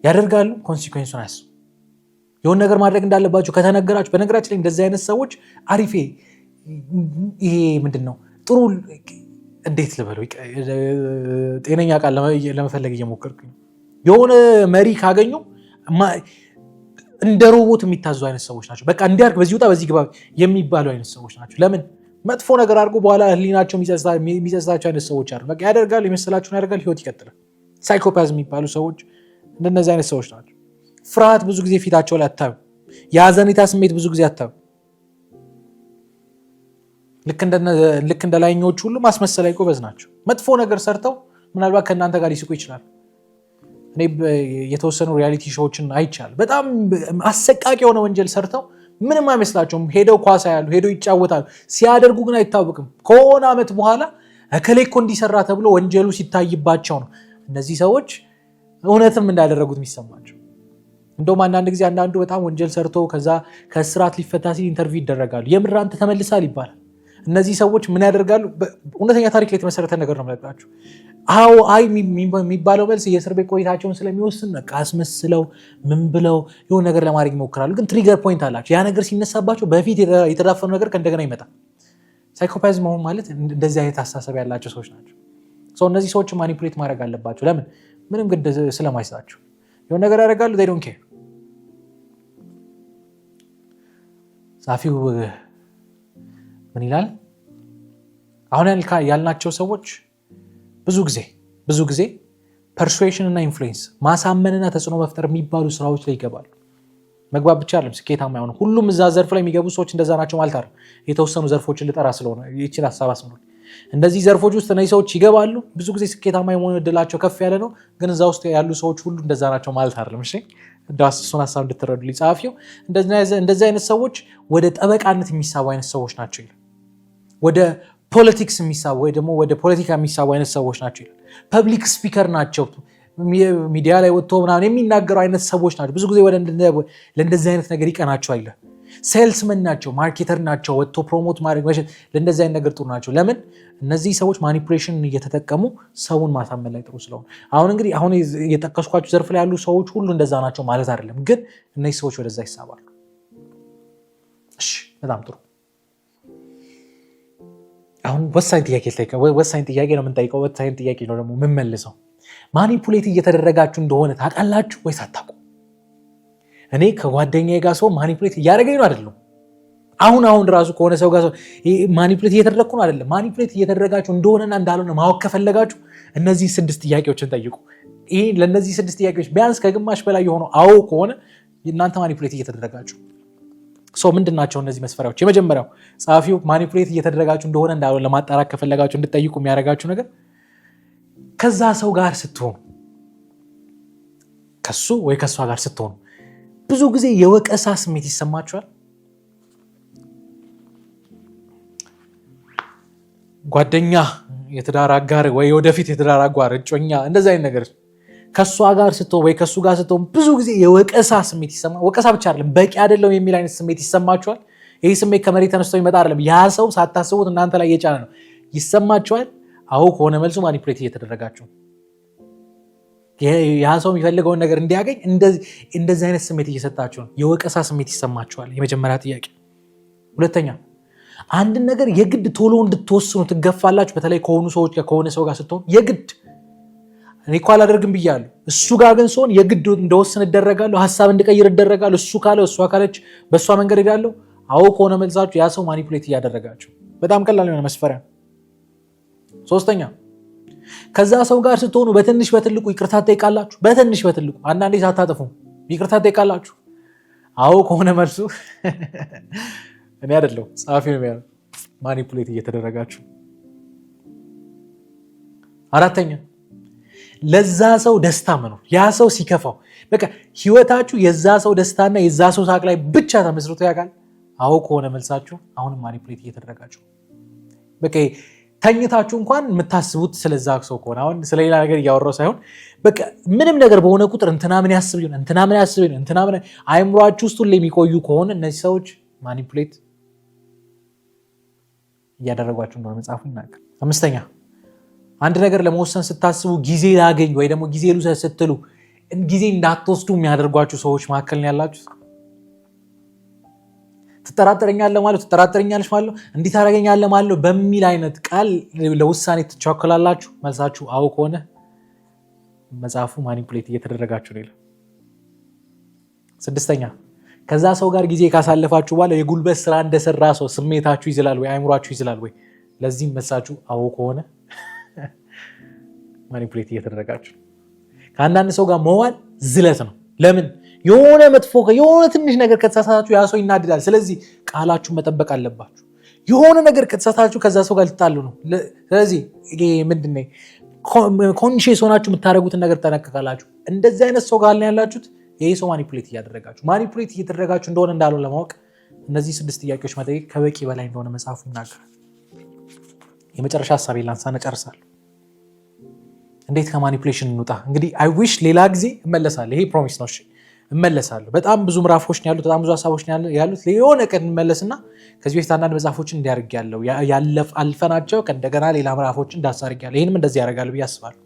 ያደርጋሉ፣ ኮንሲኩዌንሱን አያስቡ። የሆነ ነገር ማድረግ እንዳለባቸው ከተነገራቸው፣ በነገራችን ላይ እንደዚህ አይነት ሰዎች አሪፌ ይሄ ምንድን ነው ጥሩ እንዴት ልበለው ጤነኛ ቃል ለመፈለግ እየሞከርኩኝ የሆነ መሪ ካገኙ እንደ ሮቦት የሚታዙ አይነት ሰዎች ናቸው። በቃ እንዲያርግ በዚህ ውጣ በዚህ ግባ የሚባሉ አይነት ሰዎች ናቸው። ለምን መጥፎ ነገር አድርጎ በኋላ ህሊናቸው የሚጸጽታቸው አይነት ሰዎች አሉ። በቃ ያደርጋል፣ የመሰላቸውን ያደርጋል፣ ህይወት ይቀጥላል። ሳይኮፓዝ የሚባሉ ሰዎች እንደነዚህ አይነት ሰዎች ናቸው። ፍርሃት ብዙ ጊዜ ፊታቸው ላይ አታዩ። የአዘኔታ ስሜት ብዙ ጊዜ አታዩ። ልክ እንደ ላይኞቹ ሁሉ ማስመሰል ላይ ጎበዝ ናቸው። መጥፎ ነገር ሰርተው ምናልባት ከእናንተ ጋር ሊስቁ ይችላል። እኔ የተወሰኑ ሪያሊቲ ሾዎችን አይቻል። በጣም አሰቃቂ የሆነ ወንጀል ሰርተው ምንም አይመስላቸውም። ሄደው ኳስ ያሉ ሄደው ይጫወታሉ። ሲያደርጉ ግን አይታወቅም። ከሆነ ዓመት በኋላ እከሌ እኮ እንዲሰራ ተብሎ ወንጀሉ ሲታይባቸው ነው እነዚህ ሰዎች እውነትም እንዳደረጉት የሚሰማቸው። እንደውም አንዳንድ ጊዜ አንዳንዱ በጣም ወንጀል ሰርቶ ከዛ ከእስራት ሊፈታ ሲል ኢንተርቪው ይደረጋሉ። የምር አንተ ተመልሳል ይባላል። እነዚህ ሰዎች ምን ያደርጋሉ? እውነተኛ ታሪክ ላይ የተመሰረተ ነገር ነው የምነግራችሁ። አዎ አይ የሚባለው መልስ የእስር ቤት ቆይታቸውን ስለሚወስን በቃ አስመስለው ምን ብለው የሆነ ነገር ለማድረግ ይሞክራሉ። ግን ትሪገር ፖይንት አላቸው። ያ ነገር ሲነሳባቸው በፊት የተዳፈኑ ነገር ከእንደገና ይመጣል። ሳይኮፓዝ መሆን ማለት እንደዚህ አይነት አስተሳሰብ ያላቸው ሰዎች ናቸው። እነዚህ ሰዎች ማኒፑሌት ማድረግ አለባቸው። ለምን? ምንም ግድ ስለማይሰጣቸው የሆነ ነገር ያደርጋሉ። they don't care። ጻፊው ምን ይላል? አሁን ያልናቸው ሰዎች ብዙ ጊዜ ፐርሱዌሽን እና ኢንፍሉዌንስ ማሳመንና ተጽዕኖ መፍጠር የሚባሉ ስራዎች ላይ ይገባሉ። መግባት ብቻ አይደለም ስኬታማ የሆነ ሁሉም እዛ ዘርፍ ላይ የሚገቡ ሰዎች እንደዛ ናቸው ማለት አይደለም። የተወሰኑ ዘርፎችን ልጠራ ስለሆነ ይህችን ሀሳብ አስምሩ። እንደዚህ ዘርፎች ውስጥ እነዚህ ሰዎች ይገባሉ፣ ብዙ ጊዜ ስኬታማ የሆነ እድላቸው ከፍ ያለ ነው። ግን እዛ ውስጥ ያሉ ሰዎች ሁሉ እንደዛ ናቸው ማለት አይደለም። እሺ እሱን ሀሳብ እንድትረዱልኝ ጸሐፊው እንደዚህ አይነት ሰዎች ወደ ጠበቃነት የሚሳቡ አይነት ሰዎች ናቸው ይላል። ወደ ፖለቲክስ የሚሳቡ ወይ ደግሞ ወደ ፖለቲካ የሚሳቡ አይነት ሰዎች ናቸው ይላል። ፐብሊክ ስፒከር ናቸው፣ ሚዲያ ላይ ወጥቶ ምናምን የሚናገሩ አይነት ሰዎች ናቸው። ብዙ ጊዜ ለእንደዚህ አይነት ነገር ይቀናቸው አይለ ሴልስመን ናቸው፣ ማርኬተር ናቸው፣ ወጥቶ ፕሮሞት ማድረግ መሸጥ፣ ለእንደዚህ አይነት ነገር ጥሩ ናቸው። ለምን? እነዚህ ሰዎች ማኒፑሌሽን እየተጠቀሙ ሰውን ማሳመን ላይ ጥሩ ስለሆነ። አሁን እንግዲህ አሁን የጠቀስኳቸው ዘርፍ ላይ ያሉ ሰዎች ሁሉ እንደዛ ናቸው ማለት አይደለም፣ ግን እነዚህ ሰዎች ወደዛ ይሳባሉ። እሺ በጣም ጥሩ። አሁን ወሳኝ ጥያቄ ነው የምንጠይቀው። ወሳኝ ጥያቄ ነው ደግሞ የምንመልሰው። ማኒፑሌት እየተደረጋችሁ እንደሆነ ታውቃላችሁ ወይስ አታውቁ? እኔ ከጓደኛዬ ጋር ሰው ማኒፑሌት እያደረገኝ ነው አይደለም። አሁን ራሱ ከሆነ ሰው ጋር ሰው ማኒፑሌት እየተደረግኩ ነው አይደለም። ማኒፑሌት እየተደረጋችሁ እንደሆነና እንዳልሆነ ማወቅ ከፈለጋችሁ እነዚህ 6 ጥያቄዎችን ጠይቁ። ይሄ ለእነዚህ 6 ጥያቄዎች ቢያንስ ከግማሽ በላይ የሆነው አዎ ከሆነ እናንተ ማኒፑሌት እየተደረጋችሁ ሰው ምንድን ናቸው እነዚህ መስፈሪያዎች? የመጀመሪያው ጸሐፊው ማኒፑሌት እየተደረጋችሁ እንደሆነ እንዳልሆነ ለማጣራት ከፈለጋችሁ እንድጠይቁ የሚያደርጋችሁ ነገር ከዛ ሰው ጋር ስትሆኑ፣ ከሱ ወይ ከሷ ጋር ስትሆኑ ብዙ ጊዜ የወቀሳ ስሜት ይሰማችኋል። ጓደኛ፣ የትዳር አጋር ወይ ወደፊት የትዳር አጋር፣ እጮኛ፣ እንደዚህ አይነት ነገር ከሷ ጋር ስትሆን ወይ ከሱ ጋር ስትሆን ብዙ ጊዜ የወቀሳ ስሜት ይሰማ። ወቀሳ ብቻ አይደለም በቂ አይደለም የሚል አይነት ስሜት ይሰማችኋል። ይህ ስሜት ከመሬት ተነስቶ ይመጣ አይደለም። ያ ሰው ሳታስቡት እናንተ ላይ እየጫነ ነው። ይሰማችኋል? አዎ ከሆነ መልሱ ማኒፑሌት እየተደረጋችሁ፣ ያ ሰው የሚፈልገውን ነገር እንዲያገኝ እንደዚህ አይነት ስሜት እየሰጣችሁ ነው። የወቀሳ ስሜት ይሰማችኋል። የመጀመሪያ ጥያቄ። ሁለተኛ፣ አንድን ነገር የግድ ቶሎ እንድትወስኑ ትገፋላችሁ። በተለይ ከሆኑ ሰዎች ከሆነ ሰው ጋር ስትሆኑ የግድ እኔ እኮ አላደርግም ብያለሁ፣ እሱ ጋር ግን ሲሆን የግድ እንደወስን እደረጋለሁ፣ ሀሳብ እንድቀይር እደረጋለሁ። እሱ ካለ እሷ ካለች በእሷ መንገድ ሄዳለሁ። አዎ ከሆነ መልሳችሁ ያ ሰው ማኒፑሌት እያደረጋችሁ። በጣም ቀላል የሆነ መስፈሪያ። ሶስተኛ፣ ከዛ ሰው ጋር ስትሆኑ በትንሽ በትልቁ ይቅርታ ትጠይቃላችሁ። በትንሽ በትልቁ አንዳንዴ ሳታጠፉ ይቅርታ ትጠይቃላችሁ። አዎ ከሆነ መልሱ እኔ አይደለሁም ጸሐፊ ነው የሚያለው፣ ማኒፑሌት እየተደረጋችሁ። አራተኛ፣ ለዛ ሰው ደስታ መኖር፣ ያ ሰው ሲከፋው በቃ ህይወታችሁ የዛ ሰው ደስታና የዛ ሰው ሳቅ ላይ ብቻ ተመስርቶ ያውቃል። አዎ ከሆነ መልሳችሁ አሁንም ማኒፑሌት እየተደረጋችሁ። በቃ ተኝታችሁ እንኳን የምታስቡት ስለዛ ሰው ከሆነ አሁን ስለሌላ ነገር እያወራው ሳይሆን በቃ ምንም ነገር በሆነ ቁጥር እንትና ምን ያስብ ይሆን እንትና ምን ያስብ ይሆን እንትና ምን አይምሯችሁ ውስጥ ሁሌ የሚቆዩ ከሆነ እነዚህ ሰዎች ማኒፑሌት እያደረጓችሁ እንደሆነ መጽሐፉ ይናገር። አምስተኛ፣ አንድ ነገር ለመወሰን ስታስቡ ጊዜ ላገኝ ወይ ደግሞ ጊዜ ልውሰድ ስትሉ ጊዜ እንዳትወስዱ የሚያደርጓችሁ ሰዎች መካከል ነው ያላችሁ። ትጠራጠረኛለህ ማለት ትጠራጠረኛለሽ ማለት እንዲህ ታደርገኛለህ ማለት በሚል አይነት ቃል ለውሳኔ ትቻኮላላችሁ። መልሳችሁ አዎ ከሆነ መጽሐፉ ማኒፑሌት እየተደረጋችሁ ነው። ስድስተኛ፣ ከዛ ሰው ጋር ጊዜ ካሳለፋችሁ በኋላ የጉልበት ስራ እንደሰራ ሰው ስሜታችሁ ይዝላል ወይ አይምሯችሁ ይዝላል ወይ? ለዚህም መልሳችሁ አዎ ከሆነ ማኒፑሌት እየተደረጋችሁ። ከአንዳንድ ሰው ጋር መዋል ዝለት ነው። ለምን? የሆነ መጥፎ የሆነ ትንሽ ነገር ከተሳሳታችሁ ያ ሰው ይናድዳል። ስለዚህ ቃላችሁን መጠበቅ አለባችሁ። የሆነ ነገር ከተሳሳታችሁ ከዛ ሰው ጋር ልትጣሉ ነው። ስለዚህ ምንድነው ኮንሺየስ ሆናችሁ የምታደርጉትን ነገር ተጠነቀቃላችሁ። እንደዚህ አይነት ሰው ጋር ያላችሁት ይሄ ሰው ማኒፑሌት እያደረጋችሁ ማኒፑሌት እየተደረጋችሁ እንደሆነ እንዳልሆነ ለማወቅ እነዚህ 6 ጥያቄዎች መጠየቅ ከበቂ በላይ እንደሆነ መጽሐፉ ይናገራል። የመጨረሻ ሀሳቤን ላንሳና ጨርሳለሁ። እንዴት ከማኒፑሌሽን እንውጣ? እንግዲህ አይ ዊሽ ሌላ ጊዜ እመለሳለሁ። ይሄ ፕሮሚስ ነው። እሺ እመለሳለሁ። በጣም ብዙ ምዕራፎች ነው ያሉት፣ በጣም ብዙ ሀሳቦች ነው ያሉት። የሆነ ቀን እንመለስና ከዚህ በፊት አንዳንድ መጽሐፎችን እንዲያርግ ያለው አልፈናቸው ከእንደገና ሌላ ምዕራፎችን እንዳሳርግ ያለው ይህንም እንደዚህ ያደርጋሉ ብዬ አስባለሁ።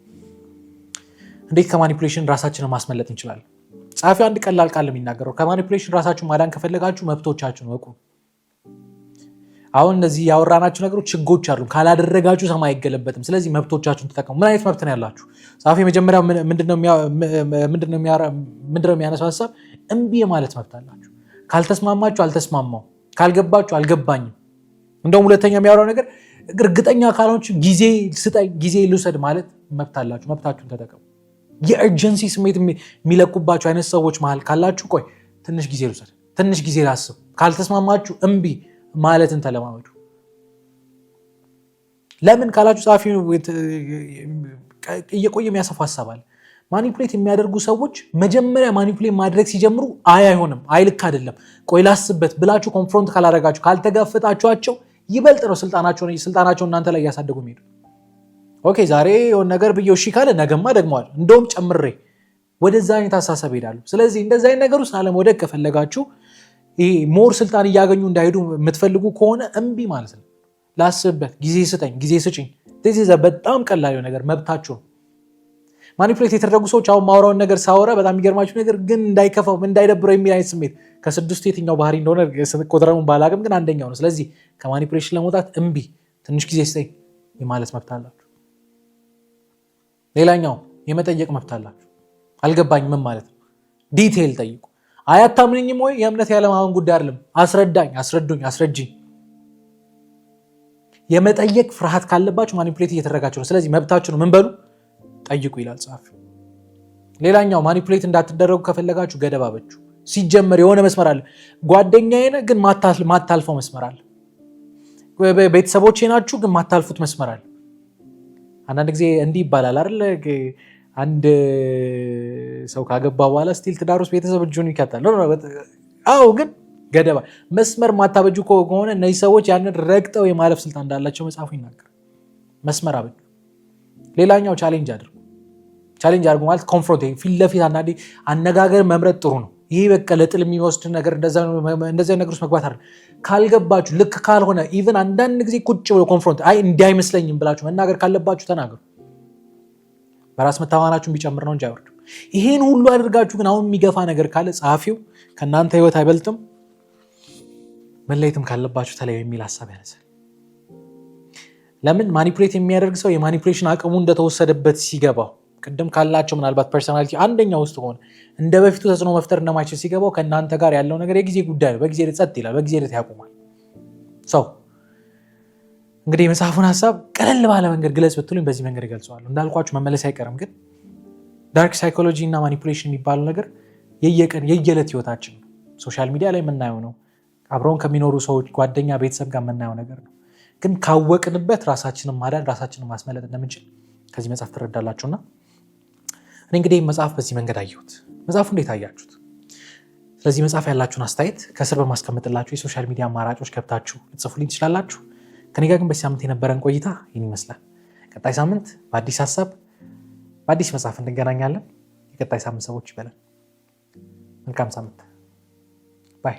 እንዴት ከማኒፑሌሽን ራሳችንን ማስመለጥ እንችላለን? ጸሐፊው አንድ ቀላል ቃል የሚናገረው ከማኒፑሌሽን ራሳችሁን ማዳን ከፈለጋችሁ መብቶቻችሁን ወቁ። አሁን እነዚህ ያወራናችሁ ነገሮች ህጎች አሉ። ካላደረጋችሁ ሰማይ አይገለበትም። ስለዚህ መብቶቻችሁን ተጠቀሙ። ምን አይነት መብት ነው ያላችሁ? ጸሐፊ መጀመሪያው ምንድነው የሚያነሳው ሀሳብ? እምቢ የማለት መብት አላችሁ። ካልተስማማችሁ አልተስማማው፣ ካልገባችሁ አልገባኝም። እንደውም ሁለተኛ የሚያወራው ነገር እርግጠኛ ካልሆናችሁ ጊዜ ስጠኝ፣ ጊዜ ልውሰድ ማለት መብት አላችሁ። መብታችሁን ተጠቀሙ። የእርጀንሲ ስሜት የሚለቁባቸው አይነት ሰዎች መሃል ካላችሁ ቆይ ትንሽ ጊዜ ልውሰድ፣ ትንሽ ጊዜ ላስብ፣ ካልተስማማችሁ እምቢ ማለትን ተለማመዱ። ለምን ካላችሁ ጸሐፊ እየቆየ የሚያሰፋ ሀሳባል። ማኒፑሌት የሚያደርጉ ሰዎች መጀመሪያ ማኒፑሌት ማድረግ ሲጀምሩ አይሆንም፣ ልክ አይደለም፣ ቆይ ላስብበት ብላችሁ ኮንፍሮንት ካላደረጋችሁ ካልተጋፈጣችኋቸው ይበልጥ ነው ስልጣናቸውን እናንተ ላይ እያሳደጉ የሚሄዱ። ኦኬ ዛሬ የሆነ ነገር ብዬ እሺ ካለ ነገማ ደግመዋል እንደውም ጨምሬ ወደዛ አይነት አሳሰብ ሄዳሉ። ስለዚህ እንደዚህ አይነት ነገር ውስጥ አለመውደቅ ከፈለጋችሁ ሞር ስልጣን እያገኙ እንዳይሄዱ የምትፈልጉ ከሆነ እምቢ ማለት ነው። ላስብበት፣ ጊዜ ስጠኝ፣ ጊዜ ስጭኝ። በጣም ቀላል ነገር መብታችሁ ነው። ማኒፑሌት የተደረጉ ሰዎች አሁን ማውራውን ነገር ሳወራ በጣም የሚገርማችሁ ነገር ግን እንዳይከፋው እንዳይደብረው የሚል አይነት ስሜት ከስድስቱ የትኛው ባህሪ እንደሆነ ቁጥሩን ባላቅም ግን አንደኛው ነው። ስለዚህ ከማኒፑሌሽን ለመውጣት እምቢ፣ ትንሽ ጊዜ ስጠኝ የማለት መብት አላችሁ። ሌላኛው የመጠየቅ መብት አላችሁ። አልገባኝም ምን ማለት ነው? ዲቴይል ጠይቁ። አያታምንኝም ወይ? የእምነት ያለማመን ጉዳይ አይደለም። አስረዳኝ፣ አስረዱኝ፣ አስረጅኝ። የመጠየቅ ፍርሃት ካለባችሁ ማኒፑሌት እየተደረጋችሁ ነው። ስለዚህ መብታችሁ ነው። ምን በሉ? ጠይቁ ይላል ጸሐፊው። ሌላኛው ማኒፑሌት እንዳትደረጉ ከፈለጋችሁ ገደብ አበጁ። ሲጀመር የሆነ መስመር አለ። ጓደኛዬ ነህ ግን ማታልፈው መስመር አለ። ቤተሰቦቼ ናችሁ ግን ማታልፉት መስመር አለ። አንዳንድ ጊዜ እንዲህ ይባላል አይደል? አንድ ሰው ካገባ በኋላ ስቲል ትዳር ውስጥ ቤተሰብ እጁን ይከታል። አዎ ግን ገደባ መስመር ማታበጁ ከሆነ እነዚህ ሰዎች ያንን ረግጠው የማለፍ ስልጣን እንዳላቸው መጽሐፉ ይናገራል። መስመር አበጁ። ሌላኛው ቻሌንጅ አድርጉ። ቻሌንጅ አድርጉ ማለት ኮንፍሮንት፣ ፊት ለፊት አንዳንዴ አነጋገር መምረጥ ጥሩ ነው። ይሄ በቃ ለጥል የሚወስድ ነገር እንደዚህ ነገር ውስጥ መግባት አይደለም። ካልገባችሁ ልክ ካልሆነ ኢቭን አንዳንድ ጊዜ ቁጭ ብሎ ኮንፍሮንት እንዲህ አይመስለኝም ብላችሁ መናገር ካለባችሁ ተናገሩ። በራስ መተማመናችሁን ቢጨምር ነው እንጂ አይወርድም። ይሄን ሁሉ አድርጋችሁ ግን አሁን የሚገፋ ነገር ካለ ጸሐፊው ከእናንተ ህይወት አይበልጥም፣ መለየትም ካለባችሁ ተለዩ የሚል ሀሳብ ያነሳል። ለምን ማኒፑሌት የሚያደርግ ሰው የማኒፑሌሽን አቅሙ እንደተወሰደበት ሲገባው፣ ቅድም ካላቸው ምናልባት ፐርሶናሊቲ አንደኛው ውስጥ ሆነ እንደ በፊቱ ተጽዕኖ መፍጠር እንደማይችል ሲገባው ከእናንተ ጋር ያለው ነገር የጊዜ ጉዳይ ነው። በጊዜ ጸጥ ይላል፣ በጊዜ ያቆማል። ሰው እንግዲህ የመጽሐፉን ሀሳብ ቀለል ባለ መንገድ ግለጽ ብትሉኝ በዚህ መንገድ እገልጸዋለሁ። እንዳልኳችሁ መመለስ አይቀርም። ግን ዳርክ ሳይኮሎጂ እና ማኒፑሌሽን የሚባለው ነገር የየዕለት ህይወታችን ነው። ሶሻል ሚዲያ ላይ የምናየው ነው። አብረውን ከሚኖሩ ሰዎች፣ ጓደኛ፣ ቤተሰብ ጋር የምናየው ነገር ነው። ግን ካወቅንበት ራሳችንን ማዳን፣ ራሳችንን ማስመለጥ እንደምንችል ከዚህ መጽሐፍ ትረዳላችሁና እኔ እንግዲህ መጽሐፍ በዚህ መንገድ አየሁት። መጽሐፉ እንዴት አያችሁት? ስለዚህ መጽሐፍ ያላችሁን አስተያየት ከስር በማስቀመጥላችሁ የሶሻል ሚዲያ አማራጮች ገብታችሁ ልትጽፉልኝ ትችላላችሁ። ከኔ ጋር ግን በዚህ ሳምንት የነበረን ቆይታ ይህን ይመስላል። ቀጣይ ሳምንት በአዲስ ሀሳብ በአዲስ መጽሐፍ እንገናኛለን። የቀጣይ ሳምንት ሰዎች ይበለን። መልካም ሳምንት ባይ